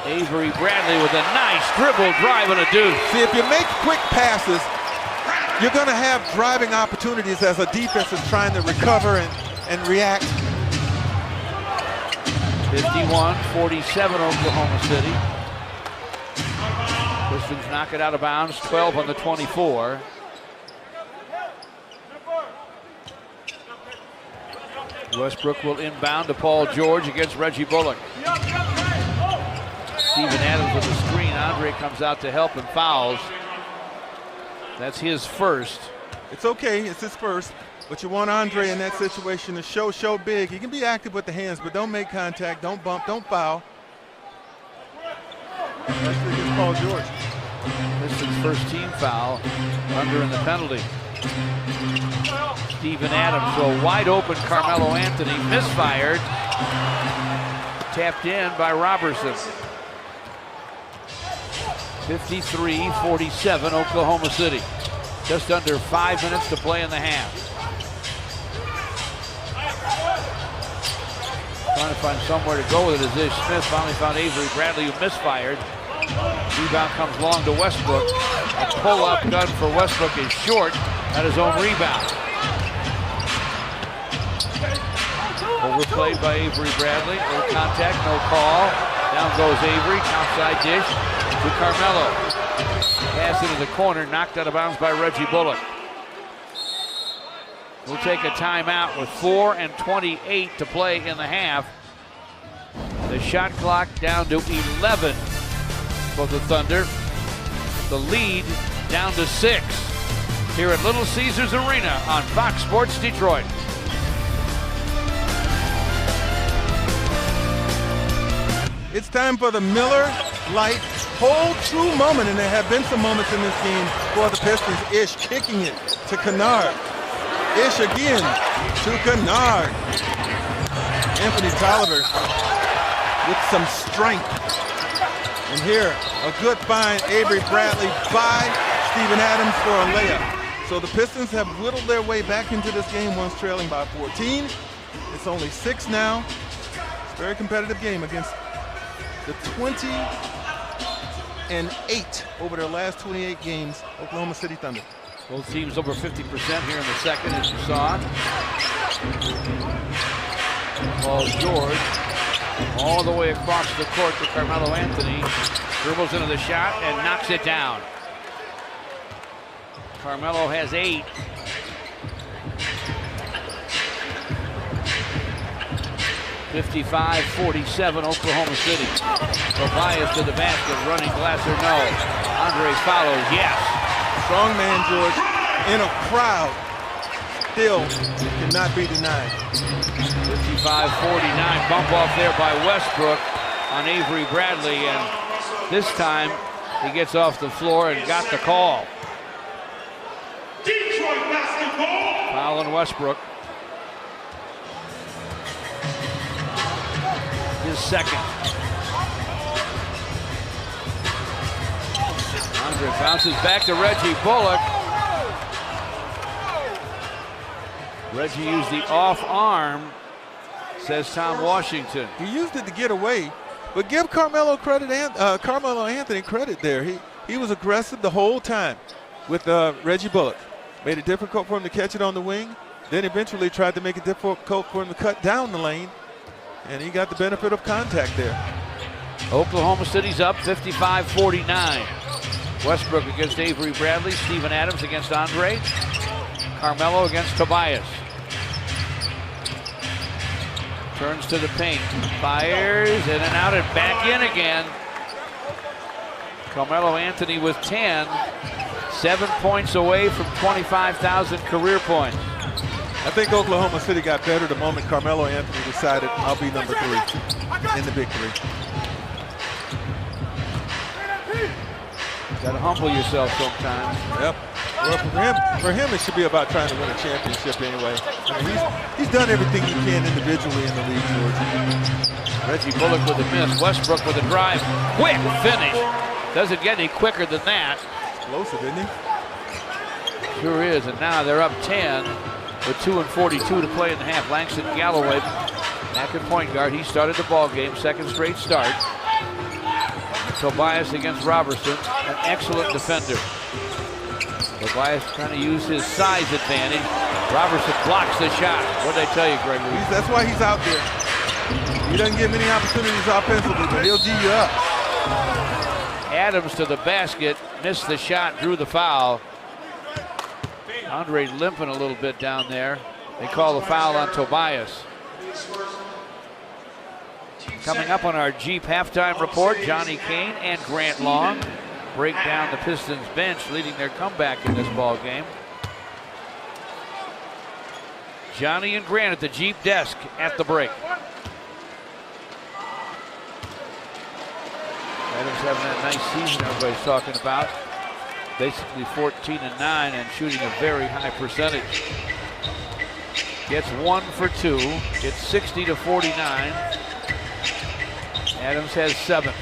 Avery Bradley with a nice dribble drive and a deuce. See, if you make quick passes, you're going to have driving opportunities as a defense is trying to recover and react. 51-47 Oklahoma City. Pistons knock it out of bounds, 12 on the 24. Westbrook will inbound to Paul George against Reggie Bullock. Steven Adams with the screen. Andre comes out to help and fouls. That's his first. It's okay, it's his first. But you want Andre in that situation to show big. He can be active with the hands, but don't make contact, don't bump, don't foul. Especially against Paul George. Pistons' first team foul. Under in the penalty. Steven Adams, so wide open Carmelo Anthony, misfired. Tapped in by Robertson. 53-47 Oklahoma City. Just under 5 minutes to play in the half. Trying to find somewhere to go with it as Ish Smith finally found Avery Bradley, who misfired. Rebound comes long to Westbrook. A pull-up gun for Westbrook is short at his own rebound. Overplayed by Avery Bradley. No contact, no call. Down goes Avery. Outside dish to Carmelo. Pass into the corner, knocked out of bounds by Reggie Bullock. We'll take a timeout with 4:28 to play in the half. The shot clock down to 11 for the Thunder. The lead down to 6 here at Little Caesars Arena on Fox Sports Detroit. It's time for the Miller Lite hold true moment, and there have been some moments in this game for the Pistons. Ish kicking it to Kennard. Ish again to Kennard. Anthony Tolliver with some strength. And here, a good find, Avery Bradley by Steven Adams for a layup. So the Pistons have whittled their way back into this game, once trailing by 14. It's only 6 now. It's a very competitive game against the 20-8 over their last 28 games, Oklahoma City Thunder. Both teams over 50% here in the second, as you saw. Paul George all the way across the court to Carmelo Anthony. Dribbles into the shot and knocks it down. Carmelo has 8. (55-47) Oklahoma City. Tobias to the basket, running glass or no. Andre follows, yes. Strong man, George, in a crowd, still cannot be denied. 55-49, bump off there by Westbrook on Avery Bradley, and this time he gets off the floor and got the call. Detroit basketball. Foul on Westbrook. His second. Andre bounces back to Reggie Bullock. Reggie used the off arm, says Tom Washington. He used it to get away, but give Carmelo Anthony credit there. He was aggressive the whole time with Reggie Bullock. Made it difficult for him to catch it on the wing, then eventually tried to make it difficult for him to cut down the lane, and he got the benefit of contact there. Oklahoma City's up 55-49. Westbrook against Avery Bradley. Steven Adams against Andre. Carmelo against Tobias. Turns to the paint. Fires in and out and back in again. Carmelo Anthony with 10. 7 points away from 25,000 career points. I think Oklahoma City got better the moment Carmelo Anthony decided, I'll be number 3 in the big 3. Gotta humble yourself sometimes. Yep. Well, for him, it should be about trying to win a championship anyway. I mean, he's done everything he can individually in the league, George. Reggie Bullock with a miss. Westbrook with a drive. Quick finish. Doesn't get any quicker than that. Explosive, isn't he? Sure is. And now they're up 10 with 2:42 to play in the half. Langston Galloway back at point guard. He started the ball game. Second straight start. Tobias against Robertson, an excellent defender. Tobias trying to use his size advantage. Robertson blocks the shot. What did I tell you, Gregory? That's why he's out there. He doesn't get many opportunities offensively, but he'll G you up. Adams to the basket, missed the shot, drew the foul. Andre limping a little bit down there. They call the foul on Tobias. Coming up on our Jeep halftime report, Johnny Kane and Grant Long break down the Pistons bench, leading their comeback in this ball game. Johnny and Grant at the Jeep desk at the break. Adams having that nice season everybody's talking about. Basically 14-9 and shooting a very high percentage. Gets 1 for 2. It's 60-49. Adams has 7.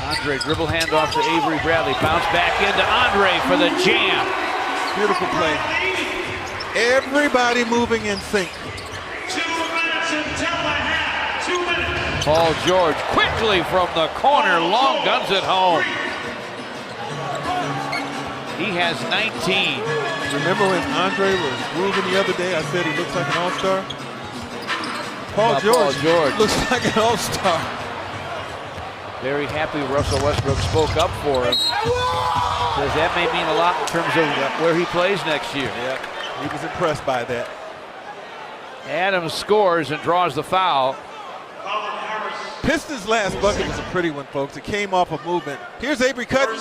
Andre dribble handoff to Avery Bradley. Bounce back into Andre for the jam. Beautiful play. Everybody moving in sync. 2 minutes until the half. 2 minutes. Paul George quickly from the corner. Long guns it home. He has 19. Remember when Andre was moving the other day, I said he looks like an all-star? Paul George looks like an all-star. Very happy Russell Westbrook spoke up for him. Says that may mean a lot in terms of where he plays next year. Yeah, he was impressed by that. Adams scores and draws the foul. Pistons' last bucket was a pretty one, folks. It came off of movement. Here's Avery cutting.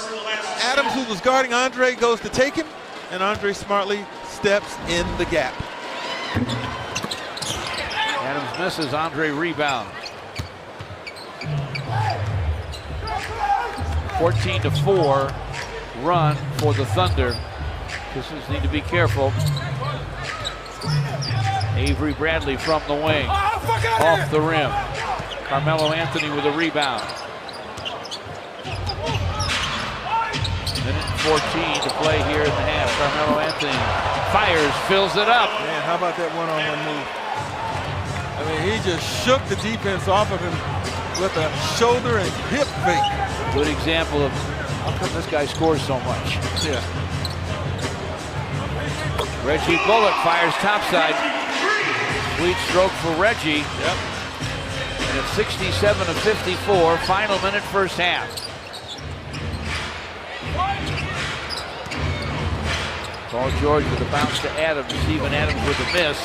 Adams, who was guarding Andre, goes to take him, and Andre smartly steps in the gap. Adams misses. Andre rebounds. 14-4 run for the Thunder. Pistons need to be careful. Avery Bradley from the wing. Off the rim. Carmelo Anthony with a rebound. Minute 14 to play here in the half. Carmelo Anthony fires, fills it up. Man, how about that one-on-one move? I mean, he just shook the defense off of him with a shoulder and hip fake. Good example of how come this guy scores so much. Yeah. Reggie Bullock fires topside. Sweet stroke for Reggie. Yep. And it's 67-54, final minute first half. Paul George with a bounce to Adams. Steven Adams with a miss.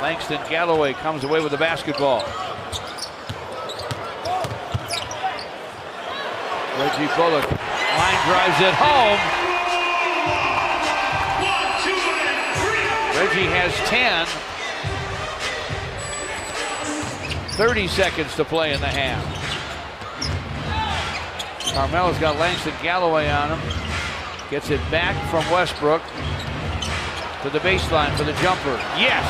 Langston Galloway comes away with the basketball. Reggie Bullock line drives it home. Reggie has 10. 30 seconds to play in the half. Carmelo's got Langston Galloway on him. Gets it back from Westbrook to the baseline for the jumper. Yes!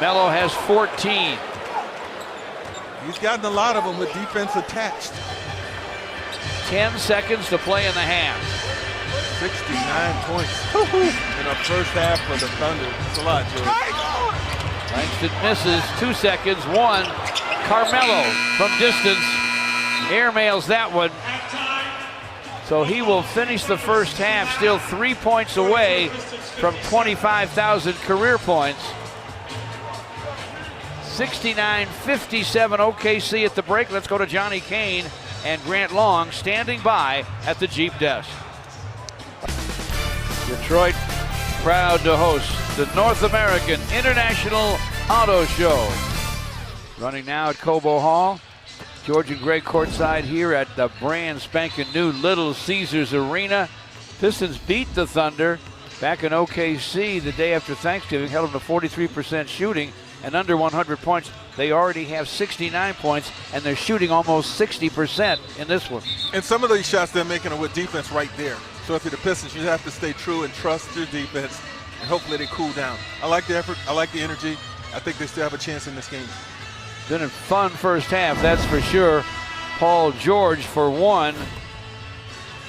Melo has 14. He's gotten a lot of them with defense attached. 10 seconds to play in the half. 69 points in the first half for the Thunder. It's a lot, George. Langston misses. 2 seconds. 1. Carmelo from distance airmails that one. So he will finish the first half still 3 points away from 25,000 career points. 69-57 OKC at the break. Let's go to Johnny Kane and Grant Long standing by at the Jeep desk. Detroit proud to host the North American International Auto Show. Running now at Cobo Hall. George and Greg courtside here at the brand spanking new Little Caesars Arena. Pistons beat the Thunder back in OKC the day after Thanksgiving, held them to 43% shooting. and under 100 points. They already have 69 points, and they're shooting almost 60% in this one. And some of these shots they're making are with defense right there. So if you're the Pistons, you have to stay true and trust your defense, and hopefully they cool down. I like the effort. I like the energy. I think they still have a chance in this game. Been a fun first half, that's for sure. Paul George, for one,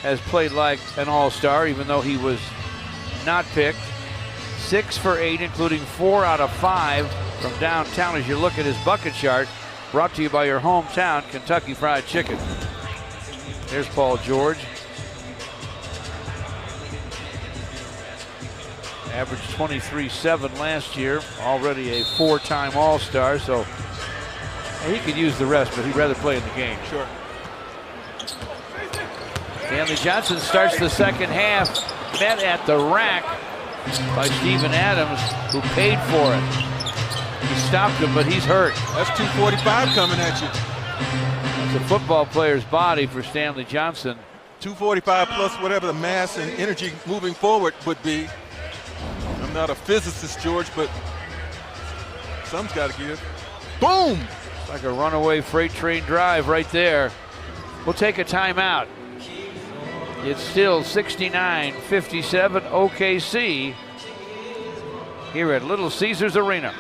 has played like an all-star, even though he was not picked. 6 for 8, including 4 out of 5 from downtown as you look at his bucket chart. Brought to you by your hometown, Kentucky Fried Chicken. There's Paul George. Averaged 23-7 last year, already a 4-time All-Star, so he could use the rest, but he'd rather play in the game. Sure. Stanley Johnson starts the second half, met at the rack by Steven Adams, who paid for it. He stopped him, but he's hurt. That's 245 coming at you. It's a football player's body for Stanley Johnson. 245 plus whatever the mass and energy moving forward would be. I'm not a physicist, George, but some's got to give. Boom! It's like a runaway freight train drive right there. We'll take a timeout. It's still 69-57 OKC here at Little Caesars Arena.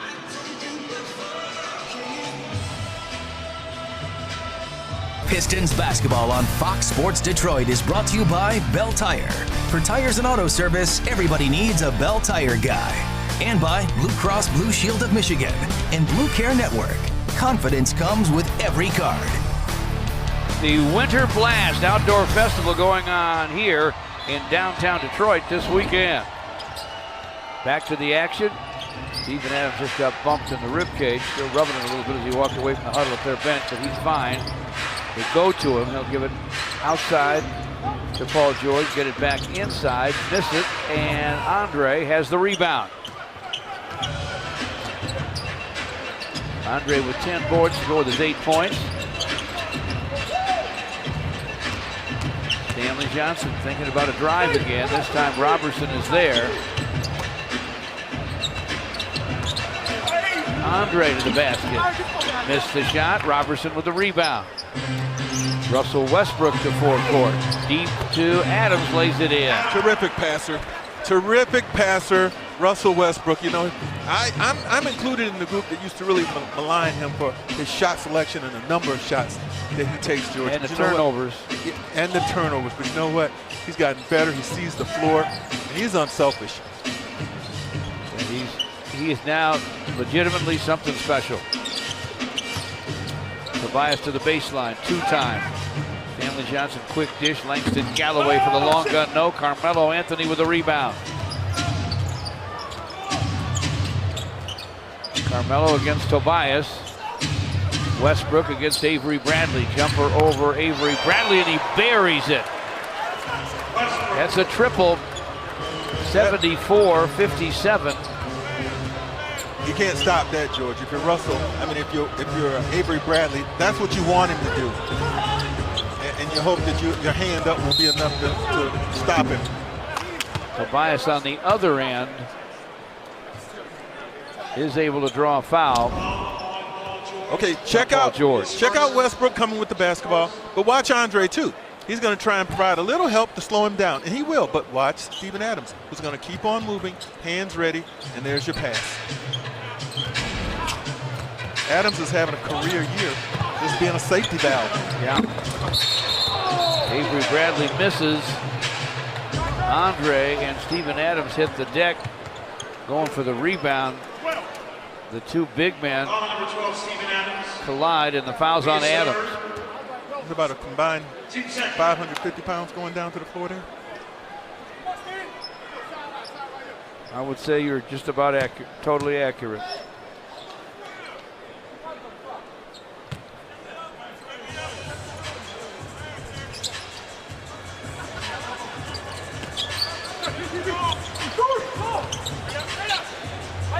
Pistons basketball on Fox Sports Detroit is brought to you by Bell Tire. For tires and auto service, everybody needs a Bell Tire guy. And by Blue Cross Blue Shield of Michigan and Blue Care Network. Confidence comes with every card. The Winter Blast Outdoor Festival going on here in downtown Detroit this weekend. Back to the action. Steven Adams just got bumped in the ribcage, still rubbing it a little bit as he walked away from the huddle at their bench, but he's fine. They go to him, he'll give it outside to Paul George, get it back inside, miss it, and Andre has the rebound. Andre with 10 boards to go with his 8 points. Stanley Johnson thinking about a drive again. This time Robertson is there. Andre to the basket. Missed the shot. Robertson with the rebound. Russell Westbrook to forecourt. Deep to Adams, lays it in. Terrific passer. Terrific passer, Russell Westbrook. You know, I'm included in the group that used to really malign him for his shot selection and the number of shots that he takes, George. And the turnovers. And the turnovers. But you know what? He's gotten better. He sees the floor. And he's unselfish. And he is now legitimately something special. Tobias to the baseline, 2-time. Stanley Johnson, quick dish. Langston Galloway for the long gun. No. Carmelo Anthony with a rebound. Carmelo against Tobias. Westbrook against Avery Bradley. Jumper over Avery Bradley, and he buries it. That's a triple. 74-57. You can't stop that, George. If you're Russell, I mean, if you're Avery Bradley, that's what you want him to do. And you hope that your hand up will be enough to stop him. Tobias on the other end is able to draw a foul. Okay, check out George. Check out Westbrook coming with the basketball, but watch Andre too. He's going to try and provide a little help to slow him down, and he will. But watch Steven Adams, who's going to keep on moving, hands ready, and there's your pass. Adams is having a career year, just being a safety valve. Yeah. Avery Bradley misses. Andre and Steven Adams hit the deck, going for the rebound. The two big men collide, and the foul's on Adams. It's about a combined 550 pounds going down to the floor there. I would say you're just about totally accurate.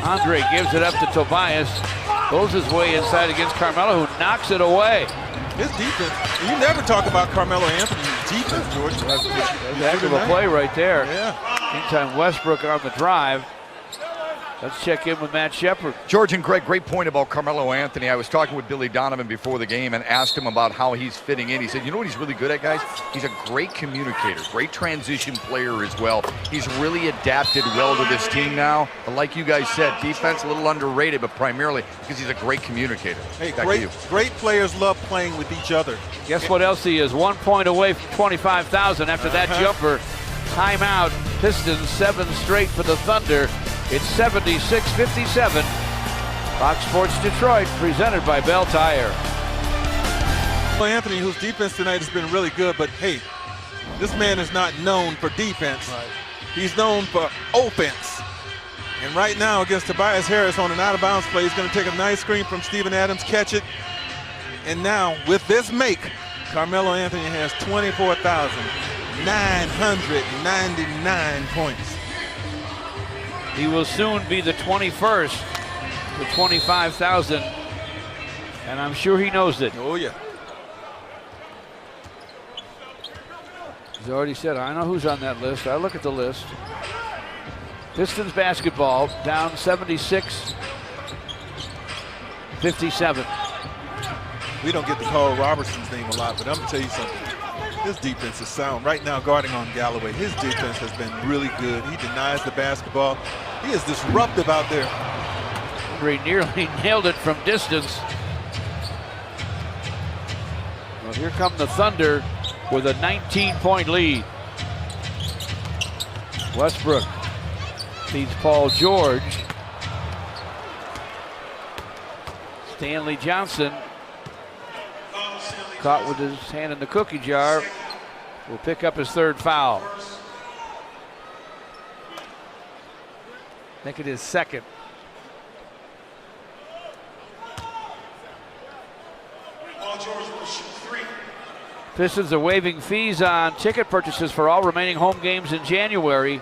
Andre gives it up to Tobias, goes his way inside against Carmelo, who knocks it away. His defense, you never talk about Carmelo Anthony's defense, George. That's a heck of a play right there. Yeah. Meantime, Westbrook on the drive. Let's check in with Matt Shepard. George and Greg, great point about Carmelo Anthony. I was talking with Billy Donovan before the game and asked him about how he's fitting in. He said, you know what he's really good at, guys? He's a great communicator, great transition player as well. He's really adapted well to this team now. But like you guys said, defense a little underrated, but primarily because he's a great communicator. Hey, Back to you. great players love playing with each other. Guess what else he is? 1 point away from 25,000 after that jumper. Timeout. Pistons 7 straight for the Thunder. It's 76-57. Fox Sports Detroit, presented by Bell Tire. Anthony, whose defense tonight has been really good, but hey, this man is not known for defense. Right. He's known for offense. And right now against Tobias Harris on an out-of-bounds play, he's going to take a nice screen from Steven Adams, catch it. And now with this make, Carmelo Anthony has 24,999 points. He will soon be the 21st to 25,000, and I'm sure he knows it. Oh, yeah. He's already said, I know who's on that list. I look at the list. Pistons basketball down 76-57. We don't get to call Robertson's name a lot, but I'm going to tell you something. His defense is sound. Right now, guarding on Galloway, his defense has been really good. He denies the basketball. He is disruptive out there. He nearly nailed it from distance. Well, here come the Thunder with a 19-point lead. Westbrook feeds Paul George. Stanley Johnson, caught with his hand in the cookie jar, will pick up his third foul. I think it is second. Pistons are waiving fees on ticket purchases for all remaining home games in January.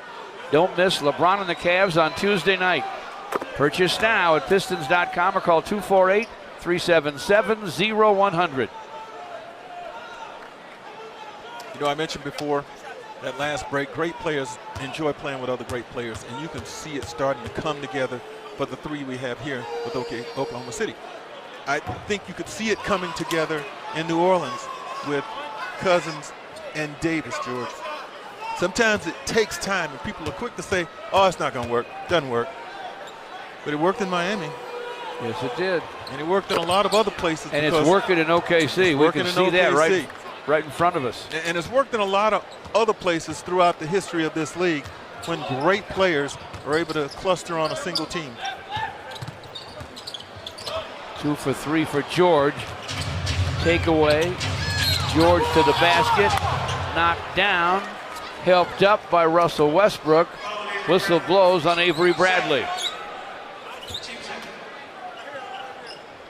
Don't miss LeBron and the Cavs on Tuesday night. Purchase now at Pistons.com or call 248-377-0100. You know, I mentioned before that last break, great players enjoy playing with other great players, and you can see it starting to come together for the three we have here with Oklahoma City. I think you could see it coming together in New Orleans with Cousins and Davis, George. Sometimes it takes time, and people are quick to say, oh, it's not going to work. Doesn't work. But it worked in Miami. Yes, it did. And it worked in a lot of other places. And it's working in OKC. We can see that right in front of us. And it's worked in a lot of other places throughout the history of this league when great players are able to cluster on a single team. 2 for 3 for George. Takeaway. George to the basket. Knocked down. Helped up by Russell Westbrook. Whistle blows on Avery Bradley.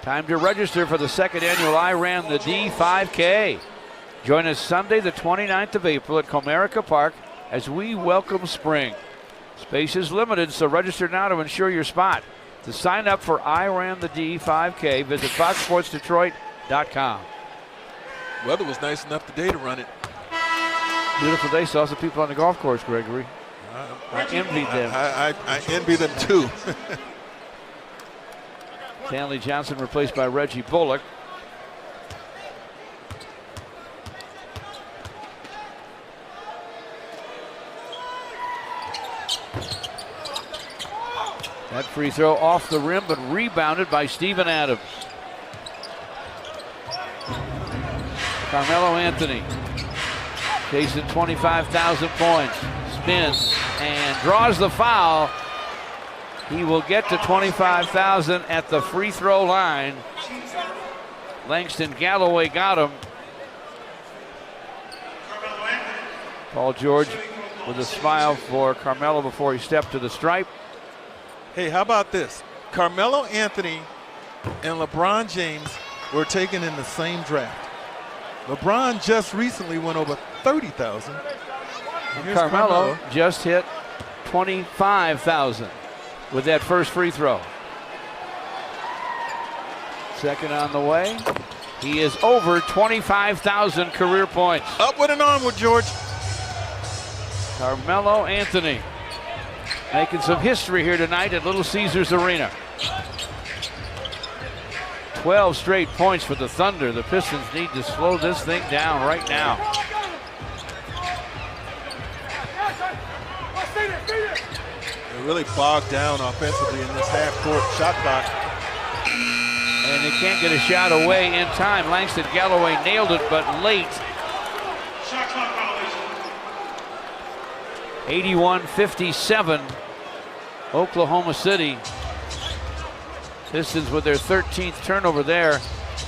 Time to register for the second annual I Ran the D 5K. Join us Sunday, the 29th of April at Comerica Park as we welcome spring. Space is limited, so register now to ensure your spot. To sign up for I Ran the D 5K, visit foxsportsdetroit.com. Weather was nice enough today to run it. Beautiful day. Saw some people on the golf course, Gregory. I envied them. I envy them too. Stanley Johnson replaced by Reggie Bullock. That free throw off the rim, but rebounded by Steven Adams. Carmelo Anthony chasing 25,000 points. Spins and draws the foul. He will get to 25,000 at the free throw line. Langston Galloway got him. Paul George with a smile for Carmelo before he stepped to the stripe. Hey, how about this? Carmelo Anthony and LeBron James were taken in the same draft. LeBron just recently went over 30,000. Carmelo just hit 25,000 with that first free throw. Second on the way. He is over 25,000 career points. Upward and onward, George. Carmelo Anthony. making some history here tonight at Little Caesars Arena. 12 straight points for the Thunder. The Pistons need to slow this thing down right now. They're really bogged down offensively in this half-court shot clock. And they can't get a shot away in time. Langston Galloway nailed it, but late. 81-57, Oklahoma City. Pistons with their 13th turnover there.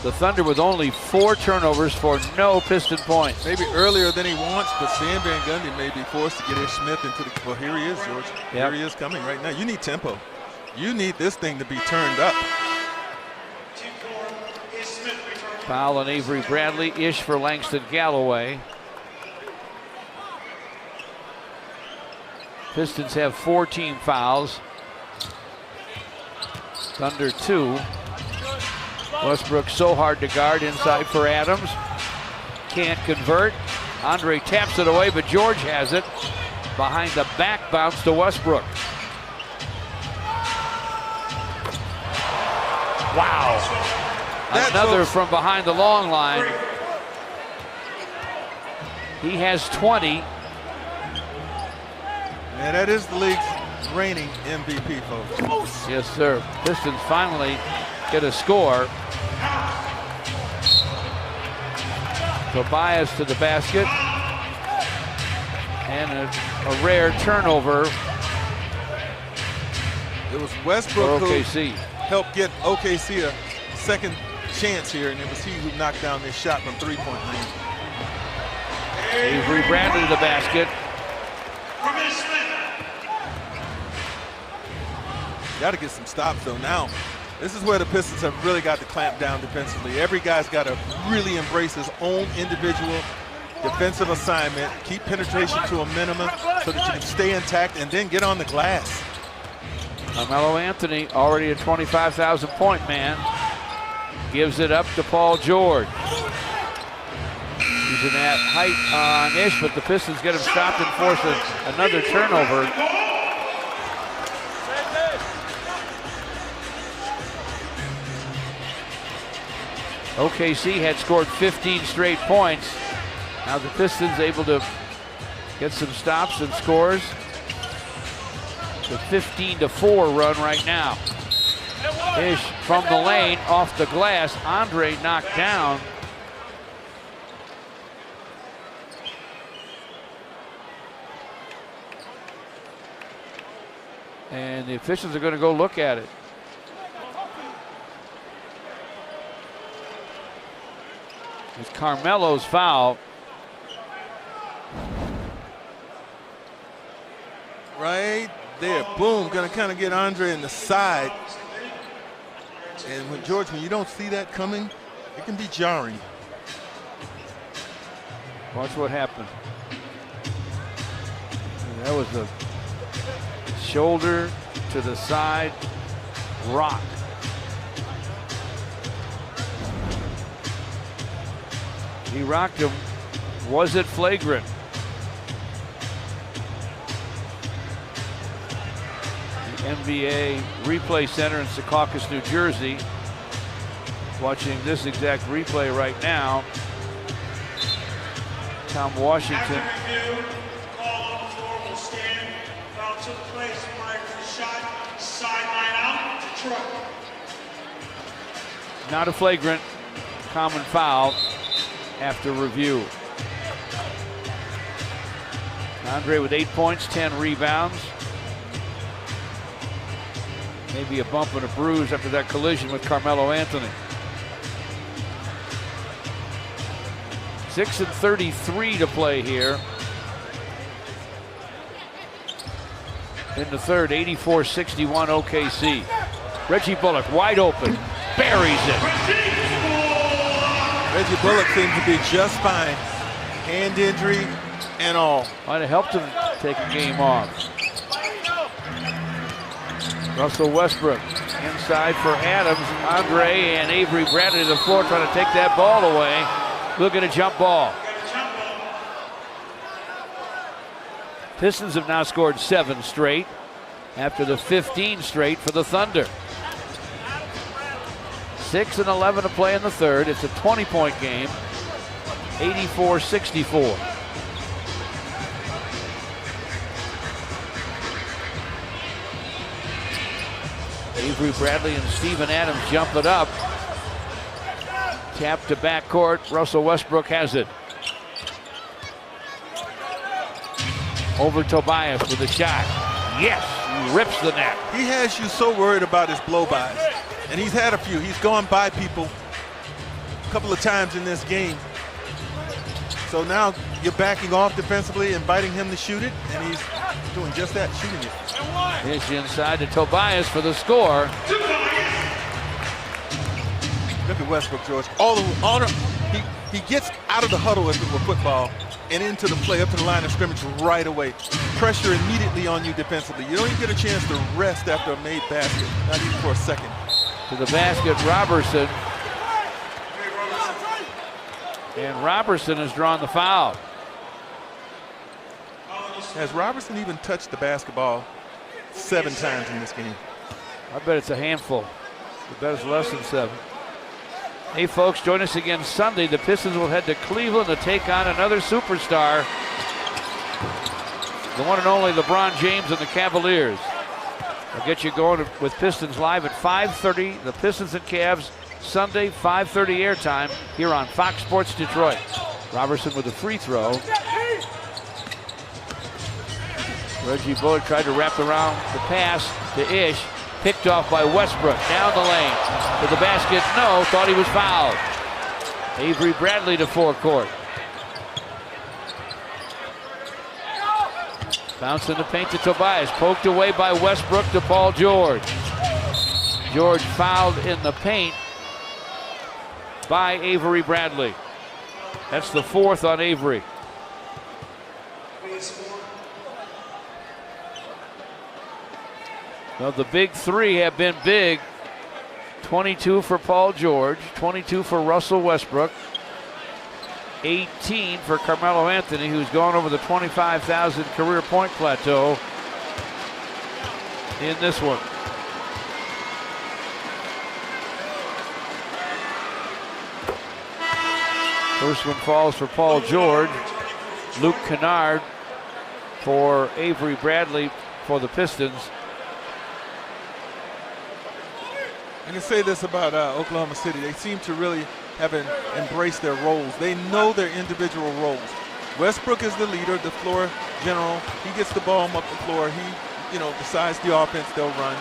The Thunder with only 4 turnovers for no Piston points. Maybe earlier than he wants, but Stan Van Gundy may be forced to get Ish Smith into the. Well, here he is, George. Yep. Here he is coming right now. You need tempo. You need this thing to be turned up. Foul on Avery Bradley. Ish for Langston Galloway. Pistons have 4 team fouls. Thunder 2. Westbrook so hard to guard inside for Adams. Can't convert. Andre taps it away, but George has it. Behind the back bounce to Westbrook. Wow. Another from behind the long line. He has 20. And that is the league's reigning MVP, folks. Yes, sir. Pistons finally get a score. Tobias to the basket. And a rare turnover. It was Westbrook for who OKC. helped get OKC a second chance here, and it was he who knocked down this shot from three-point range. Avery Bradley to the basket. Got to get some stops, though. Now, this is where the Pistons have really got to clamp down defensively. Every guy's got to really embrace his own individual defensive assignment, keep penetration to a minimum so that you can stay intact and then get on the glass. Carmelo Anthony, already a 25,000-point man, gives it up to Paul George. He's in that height on Ish, but the Pistons get him stopped and force another turnover. OKC had scored 15 straight points. Now the Pistons able to get some stops and scores. The 15-4 run right now. Ish from the lane, off the glass. Andre knocked down. And the officials are going to go look at it. It's Carmelo's foul. Right there, boom, gonna kind of get Andre in the side. And when George, when you don't see that coming, it can be jarring. Watch what happened. That was a shoulder to the side rock. He rocked him. Was it flagrant? The NBA Replay Center in Secaucus, New Jersey. Watching this exact replay right now. Tom Washington. Call on the floor, will stand. Foul took place prior to the shot. Sideline out, Detroit. Not a flagrant, common foul after review. Andre with 8 points, 10 rebounds. Maybe a bump and a bruise after that collision with Carmelo Anthony. 6:33 to play here. In the third, 84-61 OKC. Reggie Bullock wide open, buries it. Reggie Bullock seems to be just fine. Hand injury and all. Might have helped him take a game off. Russell Westbrook inside for Adams. Andre and Avery Bradley to the floor trying to take that ball away. Look at a jump ball. Pistons have now scored 7 straight. after the 15 straight for the Thunder. 6 and 11 to play in the third. It's a 20-point game, 84-64. Avery Bradley and Steven Adams jump it up. Tap to backcourt. Russell Westbrook has it. Over Tobias with a shot. Yes, he rips the net. He has you so worried about his blow-bys. And he's had a few. He's gone by people a couple of times in this game. So now you're backing off defensively, inviting him to shoot it, and he's doing just that, shooting it. Dish inside to Tobias for the score. Look at Westbrook, George. He gets out of the huddle as if it were football and into the play, up to the line of scrimmage right away. Pressure immediately on you defensively. You don't even get a chance to rest after a made basket, not even for a second. To the basket, Robertson. And Robertson has drawn the foul. Has Robertson even touched the basketball 7 times in this game? I bet it's a handful. I bet it's less than 7. Hey folks, join us again Sunday. The Pistons will head to Cleveland to take on another superstar, the one and only LeBron James and the Cavaliers. I'll get you going with Pistons live at 5:30. The Pistons and Cavs Sunday, 5:30 airtime here on Fox Sports Detroit. Robertson with a free throw. Reggie Bullock tried to wrap around the pass to Ish. Picked off by Westbrook. Down the lane. To the basket. No. Thought he was fouled. Avery Bradley to forecourt. Bounce in the paint to Tobias. Poked away by Westbrook to Paul George. George fouled in the paint by Avery Bradley. That's the 4th on Avery. Well, the big 3 have been big. 22 for Paul George, 22 for Russell Westbrook, 18 for Carmelo Anthony, who's gone over the 25,000 career point plateau in this one. First one falls for Paul George. Luke Kennard for Avery Bradley for the Pistons. I can say this about Oklahoma City. They seem to really have embraced their roles. They know their individual roles. Westbrook is the leader, the floor general. He gets the ball up the floor. He, decides the offense they'll run.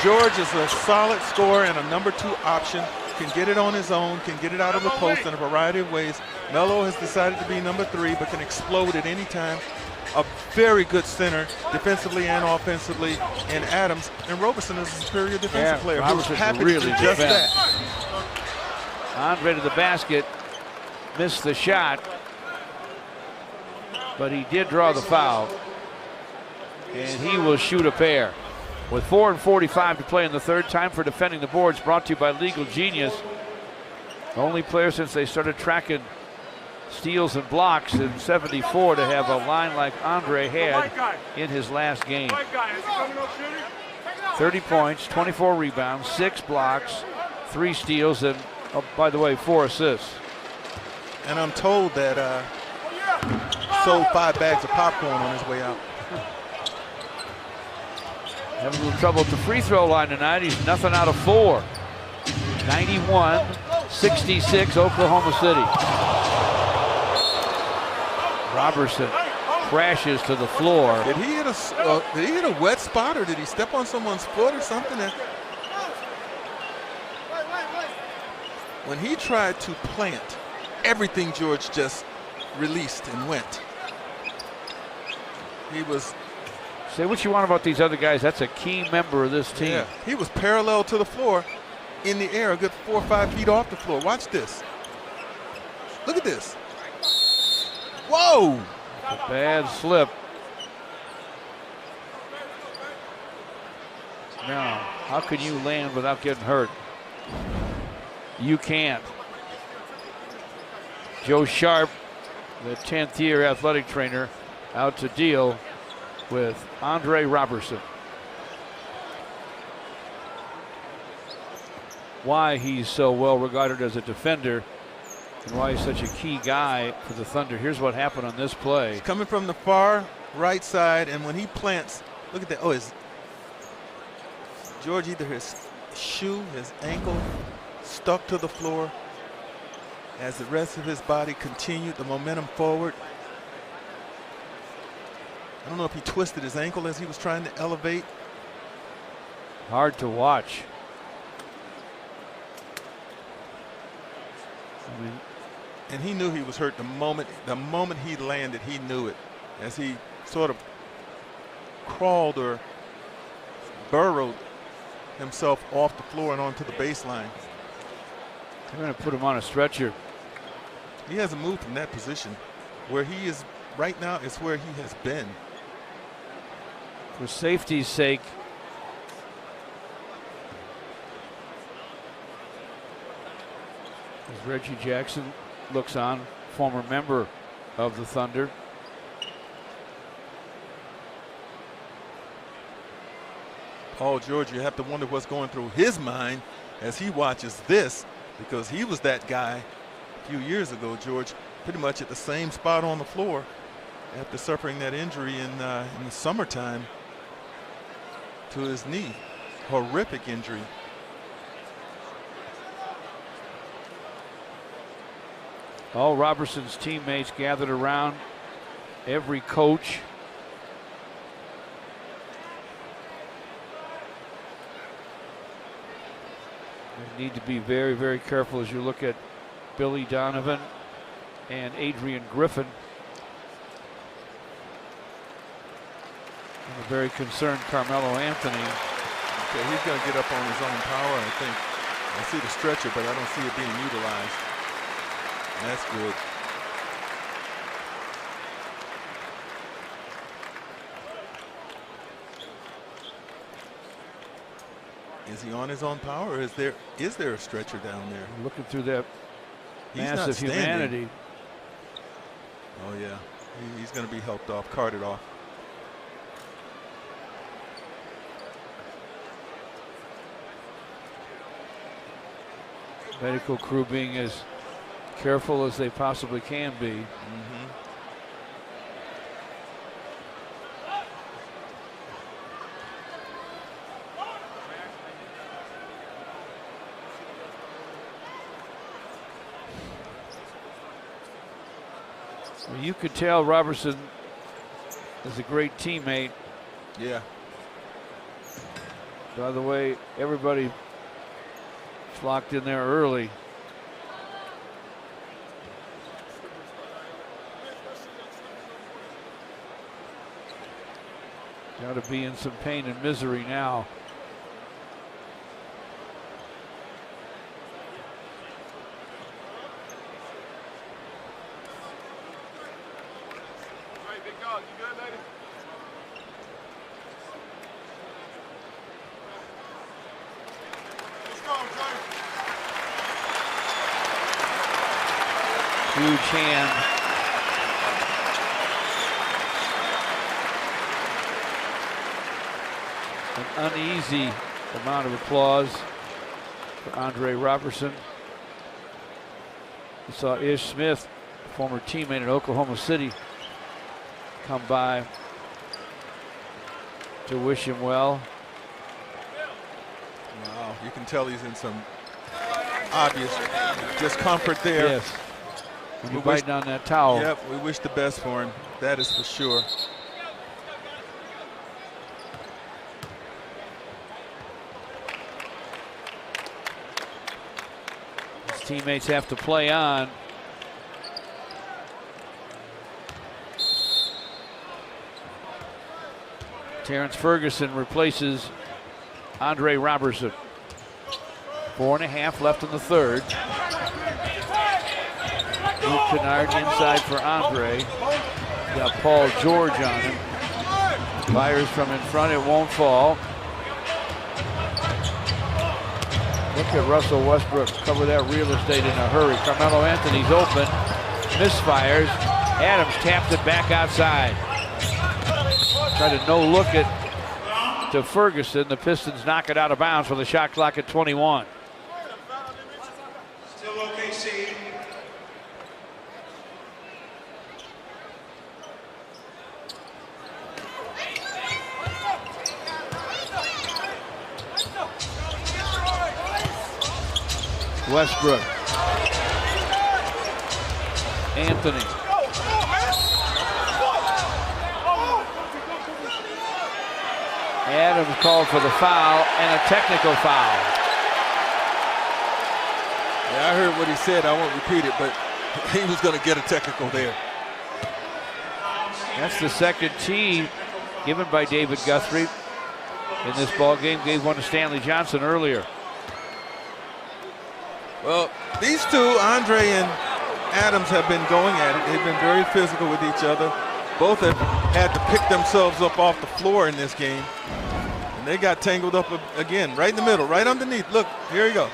George is a solid scorer and a number 2 option. Can get it on his own, can get it out of the post in a variety of ways. Melo has decided to be number 3, but can explode at any time. A very good center, defensively and offensively, in Adams. And Robertson is a superior defensive player who was happy to do just that. Andre to the basket, missed the shot, but he did draw the foul. And he will shoot a pair. With 4:45 to play in the third, time for Defending the Boards, brought to you by Legal Genius. The only player since they started tracking steals and blocks in '74 to have a line like Andre had in his last game. 30 points, 24 rebounds, 6 blocks, 3 steals, and by the way, 4 assists. And I'm told that sold 5 bags of popcorn on his way out. Having a little trouble at the free throw line tonight. He's nothing out of 4. 91-66 Oklahoma City. Robertson crashes to the floor. Did he hit a wet spot, or did he step on someone's foot or something? When he tried to plant, everything George just released and went. He was... Say what you want about these other guys. That's a key member of this team. Yeah, he was parallel to the floor in the air, a good 4 or 5 feet off the floor. Watch this. Look at this. Whoa! A bad slip. Now, how can you land without getting hurt? You can't. Joe Sharp, the 10th year athletic trainer, out to deal. with Andre Robertson. Why he's so well regarded as a defender and why he's such a key guy for the Thunder. Here's what happened on this play. He's coming from the far right side, and when he plants, look at that. Oh, his George, either his shoe, his ankle stuck to the floor as the rest of his body continued the momentum forward. I don't know if he twisted his ankle as he was trying to elevate. Hard to watch. I mean, and he knew he was hurt the moment he landed. He knew it as he sort of crawled or burrowed himself off the floor and onto the baseline. They're going to put him on a stretcher. He hasn't moved from that position. Where he is right now is where he has been. For safety's sake, as Reggie Jackson looks on, former member of the Thunder. Paul George, you have to wonder what's going through his mind as he watches this, because he was that guy a few years ago, George, pretty much at the same spot on the floor after suffering that injury in the summertime to his knee. Horrific injury. All Robertson's teammates gathered around, every coach. You need to be very, very careful as you look at Billy Donovan and Adrian Griffin. And a very concerned Carmelo Anthony. Okay, he's going to get up on his own power, I think. I see the stretcher, but I don't see it being utilized. That's good. Is he on his own power, or is there a stretcher down there? Looking through that He's massive humanity. Oh yeah, he's going to be helped off, carted off. Medical crew being as careful as they possibly can be. Mm-hmm. Well, you could tell Robertson is a great teammate. Yeah. By the way, everybody flocked in there early. Got to be in some pain and misery now. Huge hand. An uneasy amount of applause for Andre Robertson. We saw Ish Smith, former teammate at Oklahoma City, come by to wish him well. Wow, you can tell he's in some obvious discomfort there. Yes. When you're biting on that towel. Yep, we wish the best for him. That is for sure. His teammates have to play on. Terrence Ferguson replaces Andre Robertson. 4.5 left in the third. Luke Kennard inside for Andre. Got Paul George on him. Fires from in front, it won't fall. Look at Russell Westbrook cover that real estate in a hurry. Carmelo Anthony's open, misfires. Adams taps it back outside. Try to no look it to Ferguson. The Pistons knock it out of bounds with a shot clock at 21. Still OKC. Westbrook. Anthony. Adams called for the foul and a technical foul. Yeah, I heard what he said. I won't repeat it, but he was going to get a technical there. That's the second tee given by David Guthrie in this ball game. Gave one to Stanley Johnson earlier. Well, these two, Andre and Adams, have been going at it. They've been very physical with each other. Both have had to pick themselves up off the floor in this game. And they got tangled up again, right in the middle, right underneath. Look, here you go.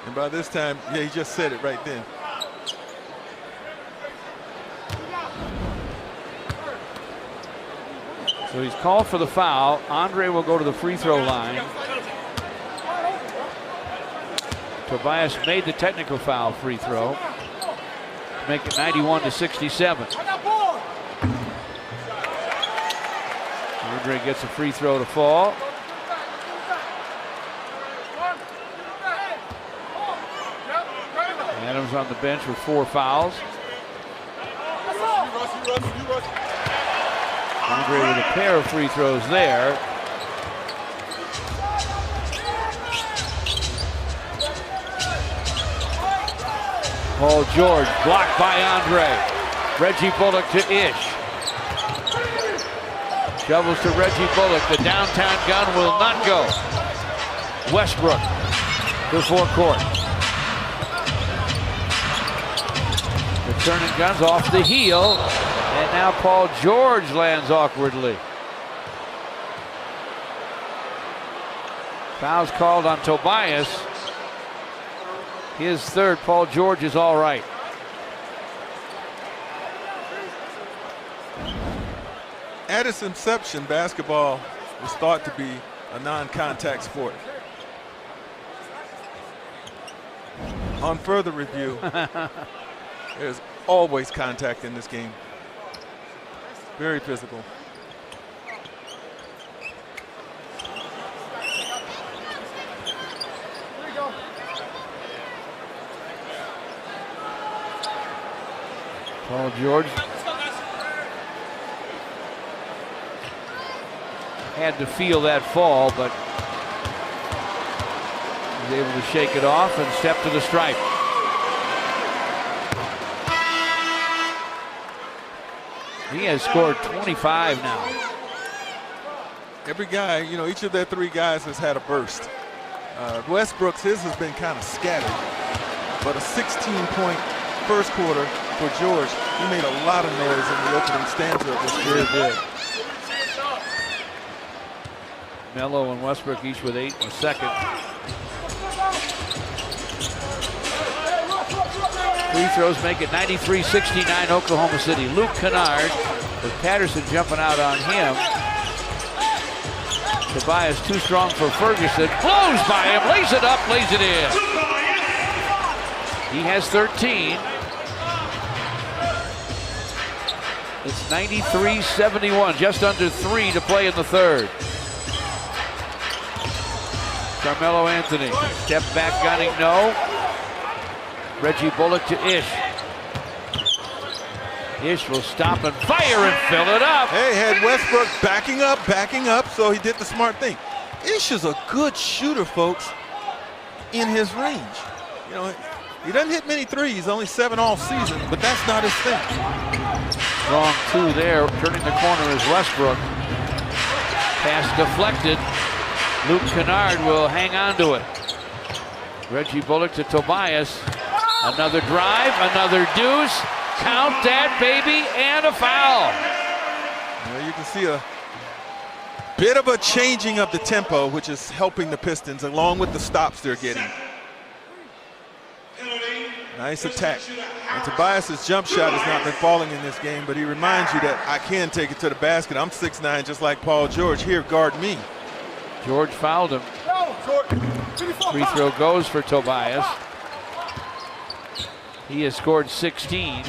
And by this time, yeah, he just said it right then. So he's called for the foul. Andre will go to the free throw line. Tobias made the technical foul free throw to make it 91-67. Andre gets a free throw to fall. Adams on the bench with 4 fouls. Andre with a pair of free throws there. Paul George blocked by Andre. Reggie Bullock to Ish. Shovels to Reggie Bullock. The downtown gun will not go. Westbrook to forecourt. The turning guns off the heel. And now Paul George lands awkwardly. Foul's called on Tobias. His third. Paul George is all right. At its inception, basketball was thought to be a non-contact sport. On further review, there's always contact in this game. Very physical. Paul George had to feel that fall, but was able to shake it off and step to the stripe. He has scored 25 now. Every guy, you know, each of their 3 guys has had a burst. Westbrook's, his has been kind of scattered, but a 16-point first quarter for George. He made a lot of noise in the opening stanza of this period. Melo and Westbrook each with 8 in the second. Free throws make it 93-69 Oklahoma City. Luke Kennard with Patterson jumping out on him. Tobias too strong for Ferguson. Blows by him, lays it up, lays it in. He has 13. It's 93-71, just under 3 to play in the third. Carmelo Anthony, step back gunning, no. Reggie Bullock to Ish. Ish will stop and fire and fill it up. Hey, had Westbrook backing up, so he did the smart thing. Ish is a good shooter, folks, in his range. You know, he doesn't hit many threes, only 7 all season, but that's not his thing. Strong 2 there, turning the corner is Westbrook. Pass deflected. Luke Kennard will hang on to it. Reggie Bullock to Tobias. Another drive, another deuce. Count that, baby, and a foul. Well, you can see a bit of a changing of the tempo, which is helping the Pistons, along with the stops they're getting. Nice attack. And Tobias' jump shot has not been falling in this game, but he reminds you that I can take it to the basket. I'm 6'9", just like Paul George. Here, guard me. George fouled him. Free throw goes for Tobias. He has scored 16.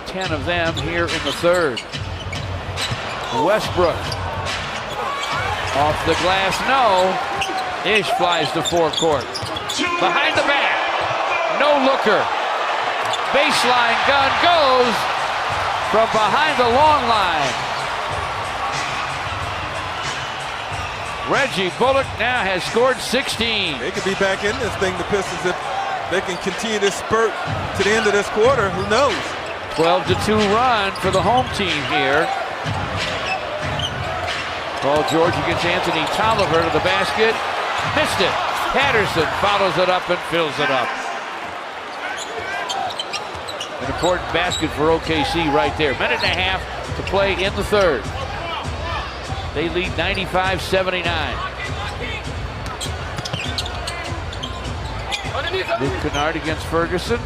10 of them here in the third. Westbrook. Off the glass, no. Ish flies to forecourt. Behind the back. No looker. Baseline gun goes from behind the long line. Reggie Bullock now has scored 16. They could be back in this thing, the Pistons, if they can continue this spurt to the end of this quarter. Who knows? 12-2 run for the home team here. Paul George against Anthony Tolliver to the basket. Missed it. Patterson follows it up and fills it up. An important basket for OKC right there. Minute and a half to play in the third. They lead 95-79. Luke Kennard against Ferguson.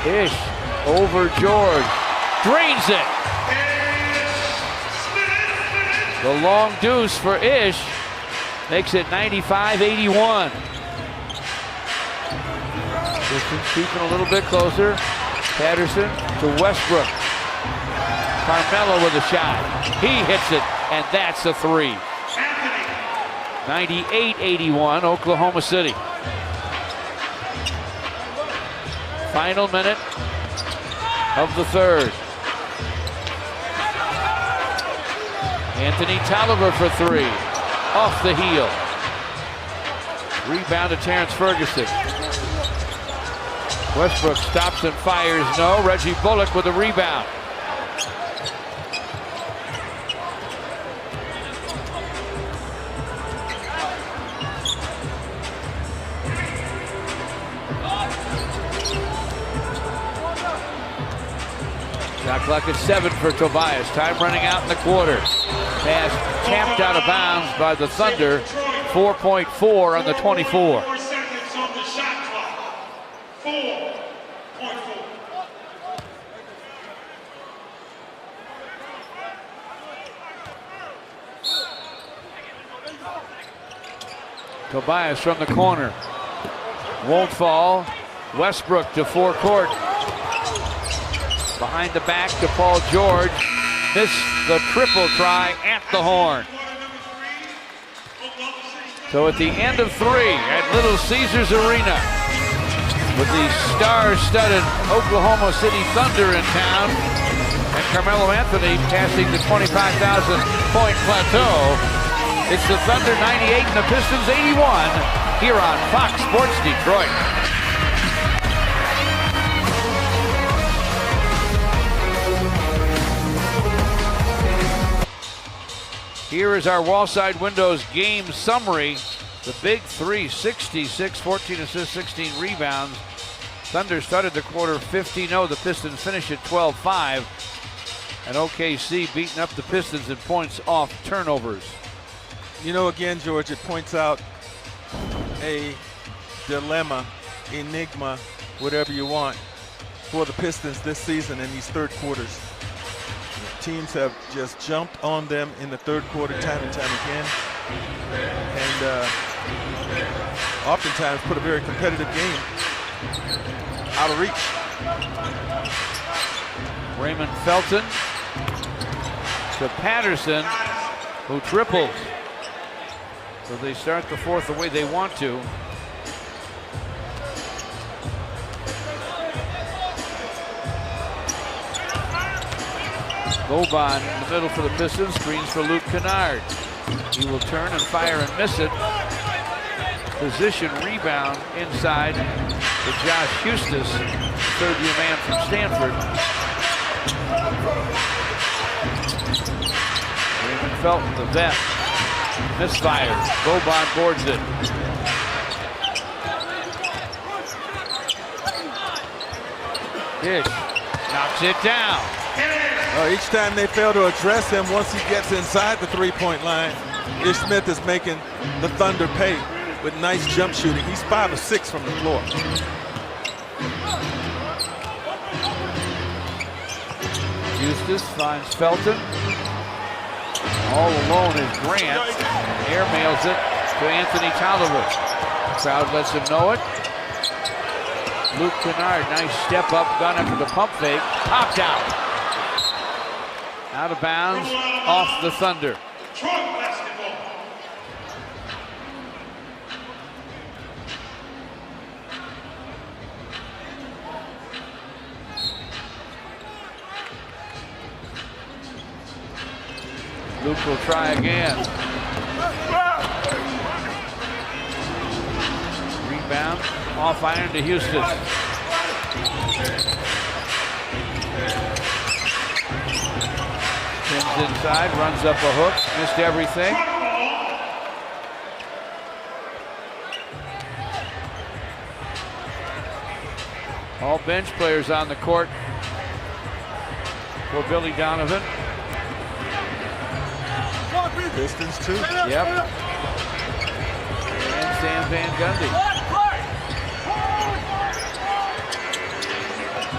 Ish over George. Drains it. The long deuce for Ish makes it 95-81. Distance keeping a little bit closer. Patterson to Westbrook. Carmelo with a shot. He hits it, and that's a three. 98-81, Oklahoma City. Final minute of the third. Anthony Tolliver for three. Off the heel. Rebound to Terrence Ferguson. Westbrook stops and fires. No. Reggie Bullock with a rebound. Shot clock at 7 for Tobias. Time running out in the quarter. Pass tapped out of bounds by the Thunder. 4.4 on the 24. 4 seconds on the shot clock. 4.4. Tobias from the corner. Won't fall. Westbrook to forecourt. Behind the back to Paul George. Missed the triple try at the horn. So at the end of 3 at Little Caesars Arena, with the star-studded Oklahoma City Thunder in town, and Carmelo Anthony passing the 25,000-point plateau, it's the Thunder 98 and the Pistons 81 here on Fox Sports Detroit. Here is our Wallside Windows game summary. The big three, 66, 14 assists, 16 rebounds. Thunder started the quarter 15-0. The Pistons finished at 12-5. And OKC beating up the Pistons in points off turnovers. You know, again, George, it points out a dilemma, enigma, whatever you want, for the Pistons this season in these third quarters. Teams have just jumped on them in the third quarter time and time again, and oftentimes put a very competitive game out of reach. Raymond Felton to Patterson, who triples. So they start the fourth the way they want to. Boban in the middle for the Pistons, screens for Luke Kennard. He will turn and fire and miss it. Position rebound inside to Josh Hustis, third-year man from Stanford. Raymond Felton, the vet, misfires. Boban boards it. Dish knocks it down. Each time they fail to address him once he gets inside the three-point line, Ish Smith is making the Thunder pay with nice jump shooting. He's 5 of 6 from the floor. Eustace finds Felton. All alone is Grant. Airmails it to Anthony Tolliver. Crowd lets him know it. Luke Kennard, nice step up gun after the pump fake. Popped out. Out of bounds, off the Thunder. Detroit basketball. Luke will try again. Rebound, off iron to Houston. Pins inside, runs up a hook, missed everything. All bench players on the court for Billy Donovan. Pistons too. Yep. And Sam Van Gundy.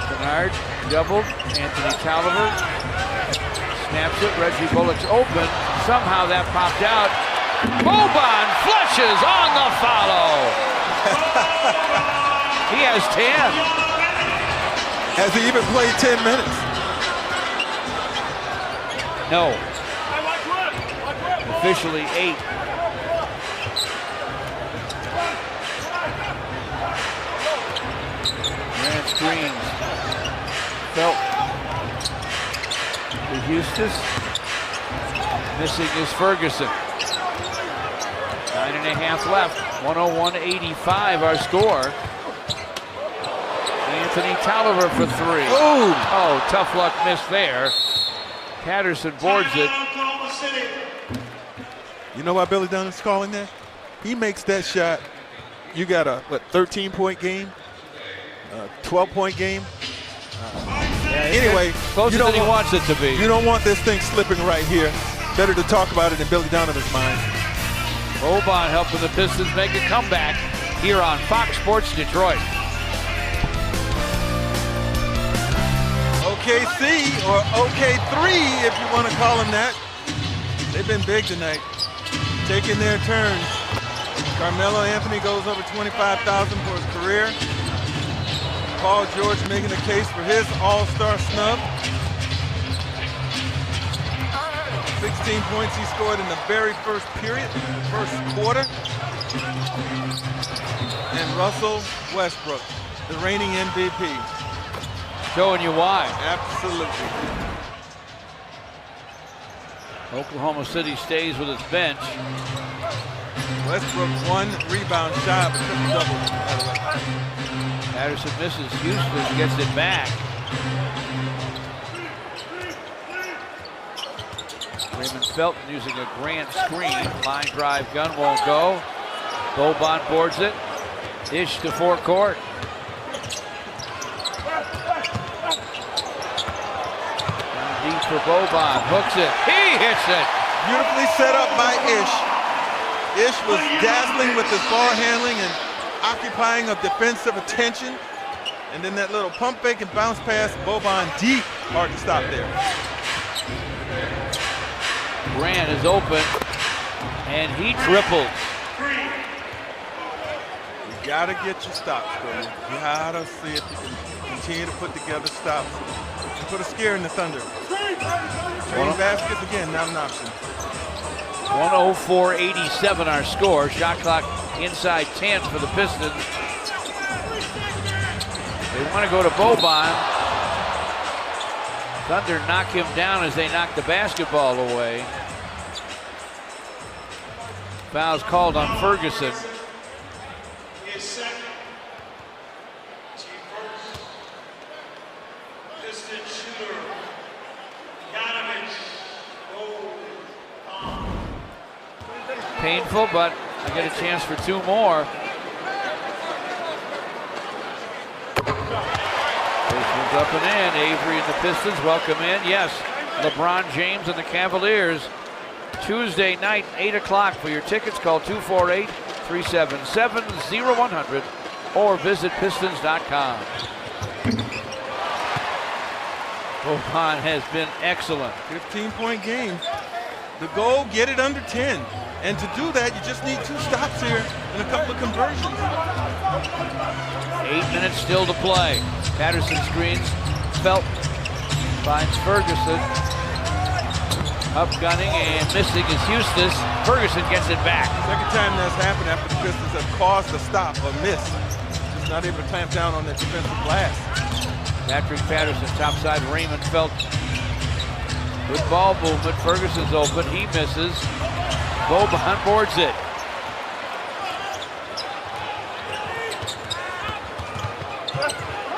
Kennard doubled. Anthony Tolliver snaps it. Reggie Bullock's open. Somehow that popped out. Boban flushes on the follow. He has 10. Has he even played 10 minutes? No. Officially 8. Grant screens. Felt to Eustace. Missing is Ferguson. 9.5 left. 101-85 our score. Anthony Tolliver for 3. Oh, tough luck miss there. Patterson boards it. You know why Billy Donovan's calling that? He makes that shot. You got a 13-point game, 12-point game. Anyway, closer than he wants it to be. You don't want this thing slipping right here. Better to talk about it in Billy Donovan's mind. Boban helping the Pistons make a comeback here on Fox Sports Detroit. OKC, or OK3 if you want to call them that. They've been big tonight, taking their turns. Carmelo Anthony goes over 25,000 for his career. Paul George making a case for his all-star snub. 16 points he scored in the very first period, first quarter. And Russell Westbrook, the reigning MVP. Showing you why. Absolutely. Oklahoma City stays with its bench. Westbrook 1 rebound shy of a triple-double, by the way. Patterson misses. Houston gets it back. Raymond Felton using a Grant screen. Line drive gun won't go. Boban boards it. Ish to forecourt. Deep for Boban. Hooks it. He hits it. Beautifully set up by Ish. Ish was dazzling with his ball handling and occupying of defensive attention. And then that little pump fake and bounce pass, Boban deep. Hard to stop there. Grant is open, and he triples. You gotta get your stops, bro. You gotta see if you can continue to put together stops. You put a scare in the Thunder. Trading baskets, again, not an option. 104-87 our score. Shot clock inside 10 for the Pistons. They want to go to Boban. Thunder knock him down as they knock the basketball away. Foul's called on Ferguson. His second. Team first. Piston shooter. Yanovich. Painful, but I get a chance for 2 more. This one's up and in. Avery and the Pistons welcome in. Yes, LeBron James and the Cavaliers Tuesday night, 8 o'clock. For your tickets, call 248-377-0100 or visit Pistons.com. Boban has been excellent. 15-point game. The goal, get it under 10. And to do that, you just need 2 stops here and a couple of conversions. 8 minutes still to play. Patterson screens. Felton finds Ferguson. Up gunning and missing is Houston. Ferguson gets it back. Second time that's happened after the Pistons have caused a stop or miss. Just not able to clamp down on that defensive glass. Patrick Patterson, topside, Raymond Felton. Good ball movement. Ferguson's open. He misses. Boban boards it.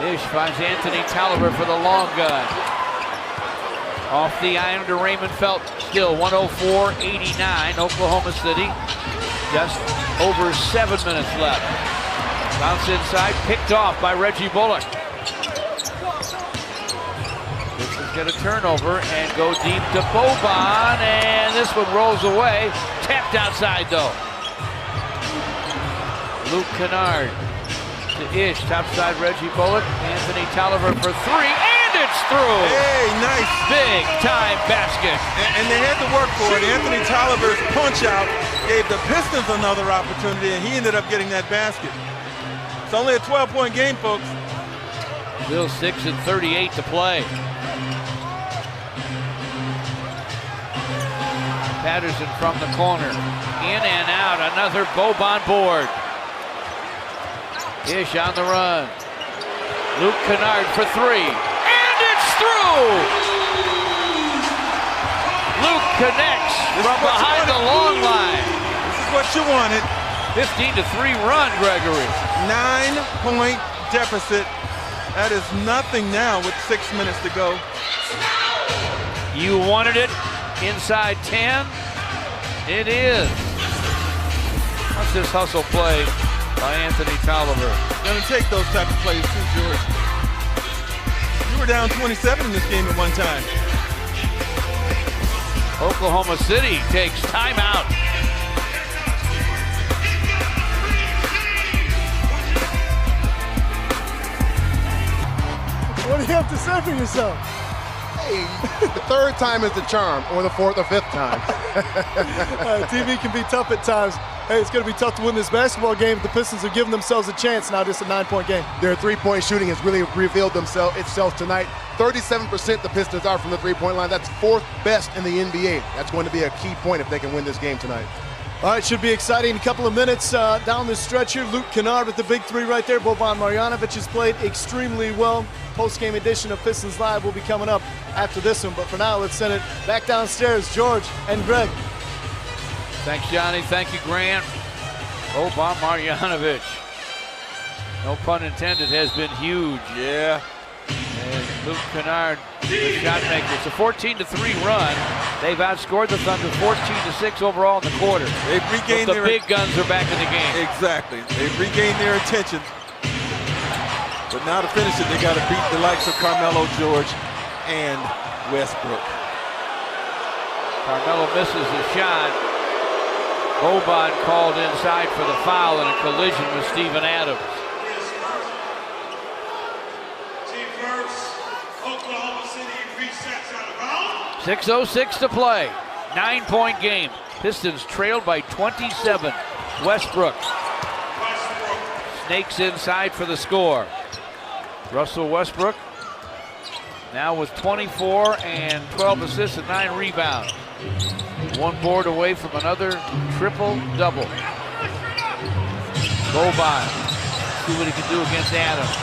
Ish finds Anthony Tolliver for the long gun. Off the iron to Raymond Felton. Still 104-89, Oklahoma City. Just over 7 minutes left. Bounce inside, picked off by Reggie Bullock. This is going to turnover and go deep to Boban, and this one rolls away. Tapped outside though. Luke Kennard to Ish, topside Reggie Bullock. Anthony Tolliver for 3, and it's through. Hey, nice. Big time basket. And they had to work for it. Anthony Tolliver's punch out gave the Pistons another opportunity, and he ended up getting that basket. It's only a 12-point game, folks. Still 6 and 38 to play. Patterson from the corner. In and out, another Boban board. Ish on the run. Luke Kennard for 3. And it's through! Luke connects from behind the long line. This is what you wanted. 15-3 run, Gregory. 9-point deficit. That is nothing now with 6 minutes to go. You wanted it inside 10. It is. Watch this hustle play by Anthony Tolliver. Gonna take those type of plays too, George. You were down 27 in this game at one time. Oklahoma City takes timeout. What do you have to say for yourself? Hey, the third time is the charm, or the fourth or fifth time. TV can be tough at times. Hey, it's going to be tough to win this basketball game. The Pistons are giving themselves a chance now, just a 9-point game. Their three-point shooting has really revealed itself tonight. 37% the Pistons are from the three-point line. That's 4th best in the NBA. That's going to be a key point if they can win this game tonight. All right, should be exciting. A couple of minutes down the stretch here. Luke Kennard with the big 3 right there. Boban Marjanovic has played extremely well. Post-game edition of Pistons Live will be coming up after this one. But for now, let's send it back downstairs. George and Greg. Thanks, Johnny. Thank you, Grant. Boban Marjanovic, no pun intended, has been huge. Yeah. And Luke Kennard, the shot maker. It's a 14-3 run. They've outscored the Thunder 14-6 overall in the quarter. They've regained but the big guns are back in the game. Exactly. They've regained their attention. But now to finish it, they got to beat the likes of Carmelo, George, and Westbrook. Carmelo misses the shot. Boban called inside for the foul and a collision with Steven Adams. Team first, Oklahoma City resets out of bounds. 6:06 to play. 9-point game. Pistons trailed by 27. Westbrook snakes inside for the score. Russell Westbrook now with 24 and 12 assists and 9 rebounds. 1 board away from another triple-double. Boban, see what he can do against Adams.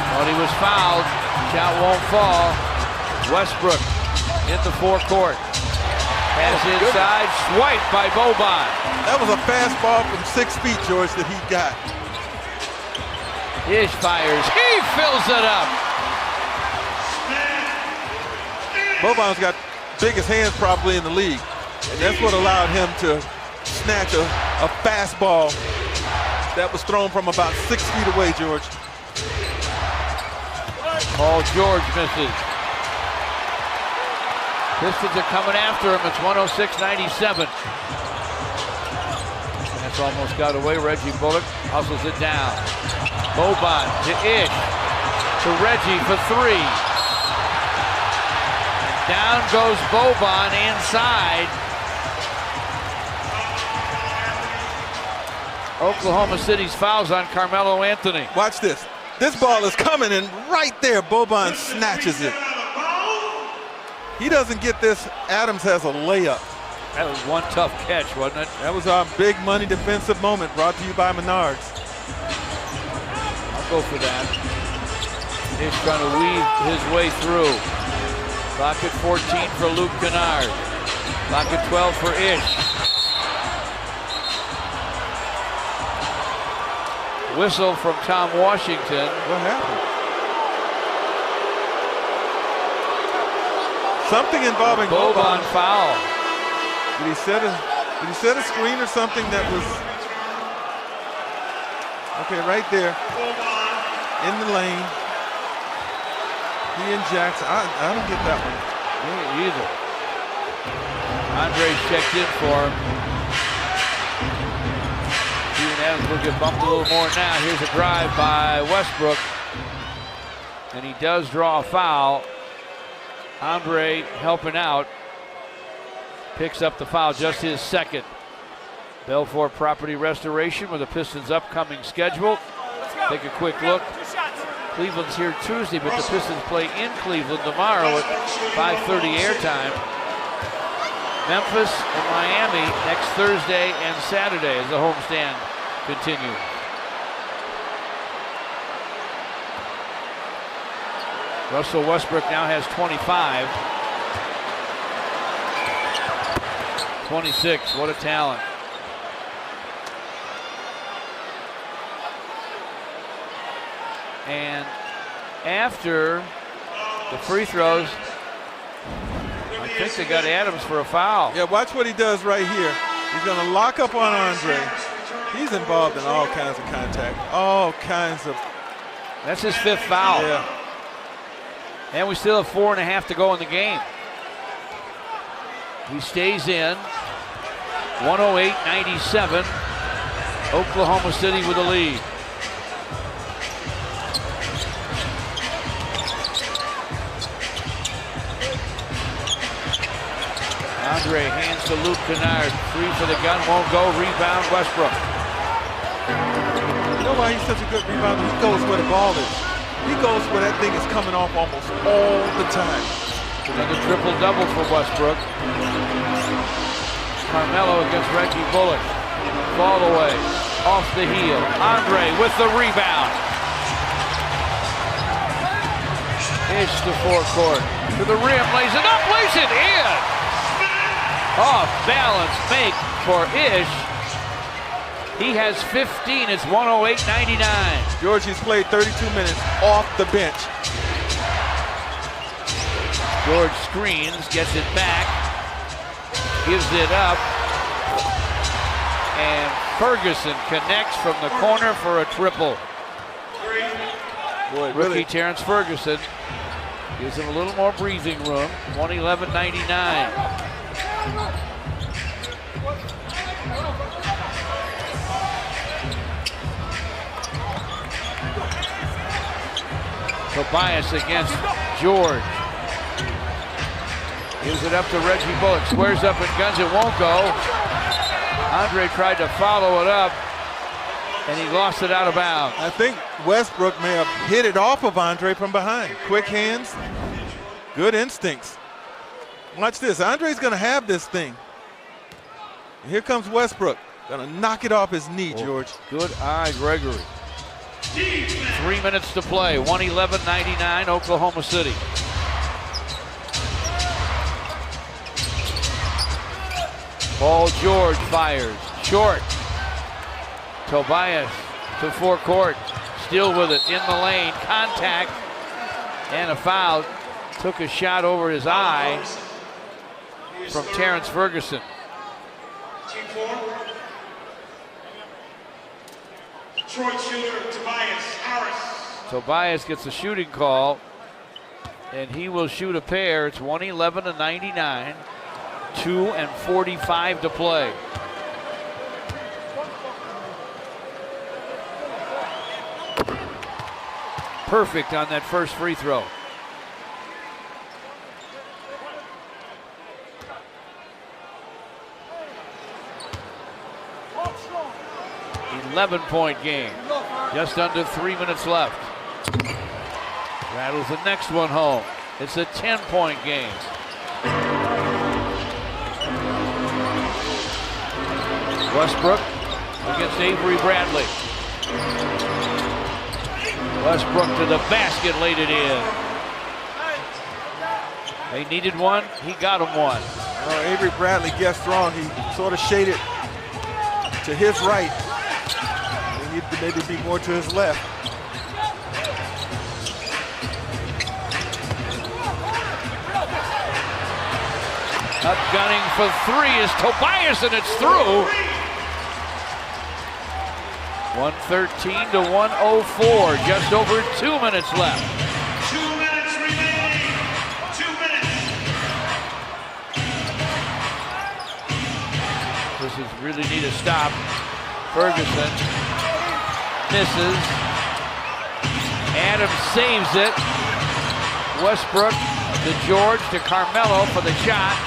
Thought he was fouled. Shot won't fall. Westbrook in the forecourt. Pass inside, swiped by Boban. That was a fastball from 6 feet, George, that he got. Ish fires. He fills it up. Boban's got biggest hands probably in the league. And that's what allowed him to snatch a fastball that was thrown from about 6 feet away, George. Paul George misses. Pistons are coming after him. It's 106-97. That's almost got away. Reggie Bullock hustles it down. Boban to Ish. To Reggie for three. Down goes Boban inside. Oklahoma City's fouls on Carmelo Anthony. Watch this. This ball is coming, and right there, Boban snatches it. He doesn't get this. Adams has a layup. That was one tough catch, wasn't it? That was our big money defensive moment, brought to you by Menards. I'll go for that. Ish trying to weave his way through. Clock at 14 for Luke Kennard. Clock at 12 for Ish. Whistle from Tom Washington. What happened? Something involving Boban foul. Did he set a screen or something that was okay right there in the lane? He and Jackson. I don't get that one. Me either. Andre's checked in for him. Steven Adams will get bumped a little more now. Here's a drive by Westbrook. And he does draw a foul. Andre helping out. Picks up the foul, just his second. Belfort Property Restoration with the Pistons' upcoming schedule. Take a quick look. Cleveland's here Tuesday, but the Pistons play in Cleveland tomorrow at 5:30 airtime. Memphis and Miami next Thursday and Saturday as the homestand continues. Russell Westbrook now has 25. 26, what a talent. And after the free throws, I think they got Adams for a foul. Yeah, watch what he does right here. He's going to lock up on Andre. He's involved in all kinds of contact, all kinds of. That's his fifth foul. Yeah. And we still have 4.5 to go in the game. He stays in. 108-97. Oklahoma City with the lead. Andre hands to Luke Kennard. Three for the gun, won't go. Rebound, Westbrook. You know why he's such a good rebounder? He goes where the ball is. He goes where that thing is coming off almost all the time. Another triple-double for Westbrook. Carmelo against Reggie Bullock. Ball away, off the heel. Andre with the rebound. Ish to forecourt. To the rim, lays it up, lays it in. Off balance make for Ish. He has 15, it's 108-99. George, he's played 32 minutes off the bench. George screens, gets it back, gives it up, and Ferguson connects from the corner for a triple. Boy, Rookie really. Terrence Ferguson gives him a little more breathing room. 111-99. Tobias against George. Gives it up to Reggie Bullock. Squares up and guns. It won't go. Andre tried to follow it up, and he lost it out of bounds. I think Westbrook may have hit it off of Andre from behind. Quick hands, good instincts. Watch this. Andre's going to have this thing. And here comes Westbrook. Going to knock it off his knee, George. Good eye, Gregory. 3 minutes to play. 111-99, Oklahoma City. Paul George fires. Short. Tobias to forecourt. Still with it in the lane. Contact and a foul. Took a shot over his eye from Terrence Ferguson. Team 4. Detroit shooter Tobias Harris. Tobias gets a shooting call. and he will shoot a pair. It's 111-99, 2:45 to play. Perfect on that first free throw. 11-point game. Just under 3 minutes left. Rattles the next one home. It's a 10-point game. Westbrook against Avery Bradley. Westbrook to the basket, laid it in. They needed one, he got him one. Avery Bradley guessed wrong. He sort of shaded to his right. He needed to maybe be more to his left. Up gunning for three is Tobias, and it's through. 113 to 104, just over 2 minutes left. 2 minutes remaining. 2 minutes. This is really need a stop. Ferguson misses. Adams saves it. Westbrook to George to Carmelo for the shot.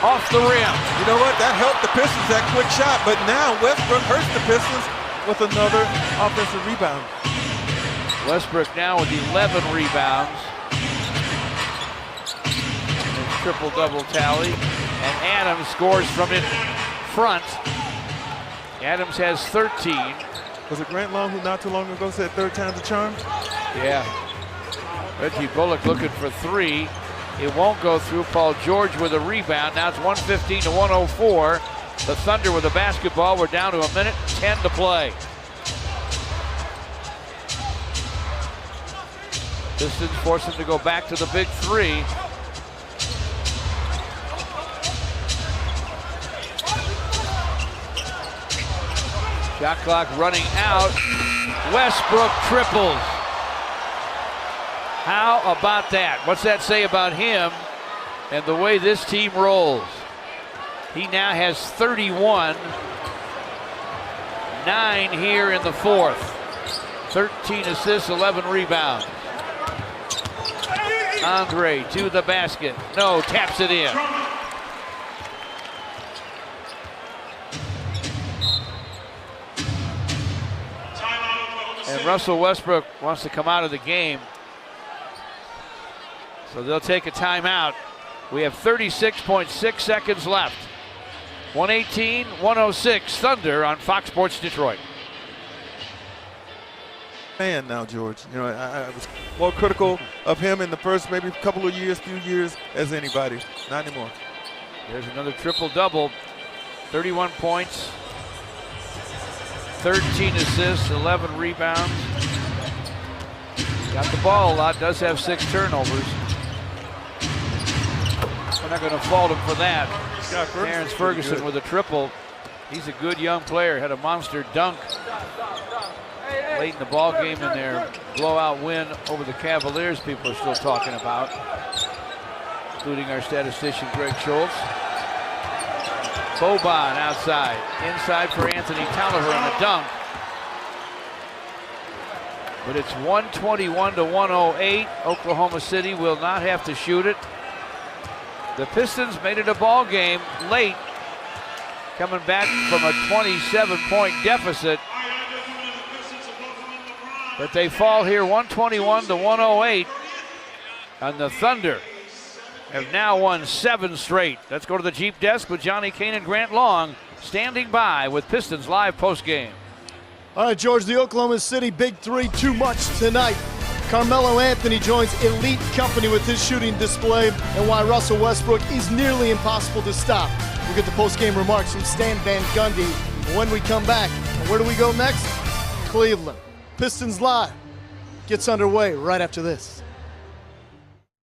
Off the rim. You know what? That helped the Pistons, that quick shot. But now Westbrook hurts the Pistons with another offensive rebound. Westbrook now with 11 rebounds. Triple-double tally. And Adams scores from in front. Adams has 13. Was it Grant Long who not too long ago said third time's a charm? Yeah. Reggie Bullock looking for three. It won't go through. Paul George with a rebound. Now it's 115 to 104. The Thunder with the basketball. We're down to a minute 10 to play. Pistons force him to go back to the big three. Shot clock running out. Westbrook triples. How about that? What's that say about him and the way this team rolls? He now has 31. 9 here in the fourth. 13 assists, 11 rebounds. Andre to the basket. No, taps it in. And Russell Westbrook wants to come out of the game. So they'll take a timeout. We have 36.6 seconds left. 118-106 Thunder on Fox Sports Detroit. Man, now George, you know, I was more critical of him in the first maybe couple of years, few years as anybody. Not anymore. There's another triple-double. 31 points, 13 assists, 11 rebounds. Got the ball a lot, does have 6 turnovers. We're not going to fault him for that. Terrence Ferguson with a triple. He's a good young player, had a monster dunk late in the ball game in their blowout win over the Cavaliers people are still talking about, including our statistician Greg Schultz. Boban outside, inside for Anthony Tolliver in the dunk. But it's 121 to 108. Oklahoma City will not have to shoot it. The Pistons made it a ball game late, coming back from a 27-point deficit. But they fall here 121 to 108. And the Thunder have now won 7 straight. Let's go to the Jeep desk with Johnny Kane and Grant Long standing by with Pistons Live postgame. All right, George, the Oklahoma City Big Three, too much tonight. Carmelo Anthony joins elite company with his shooting display and why Russell Westbrook is nearly impossible to stop. We'll get the post-game remarks from Stan Van Gundy when we come back. And where do we go next? Cleveland. Pistons Live gets underway right after this.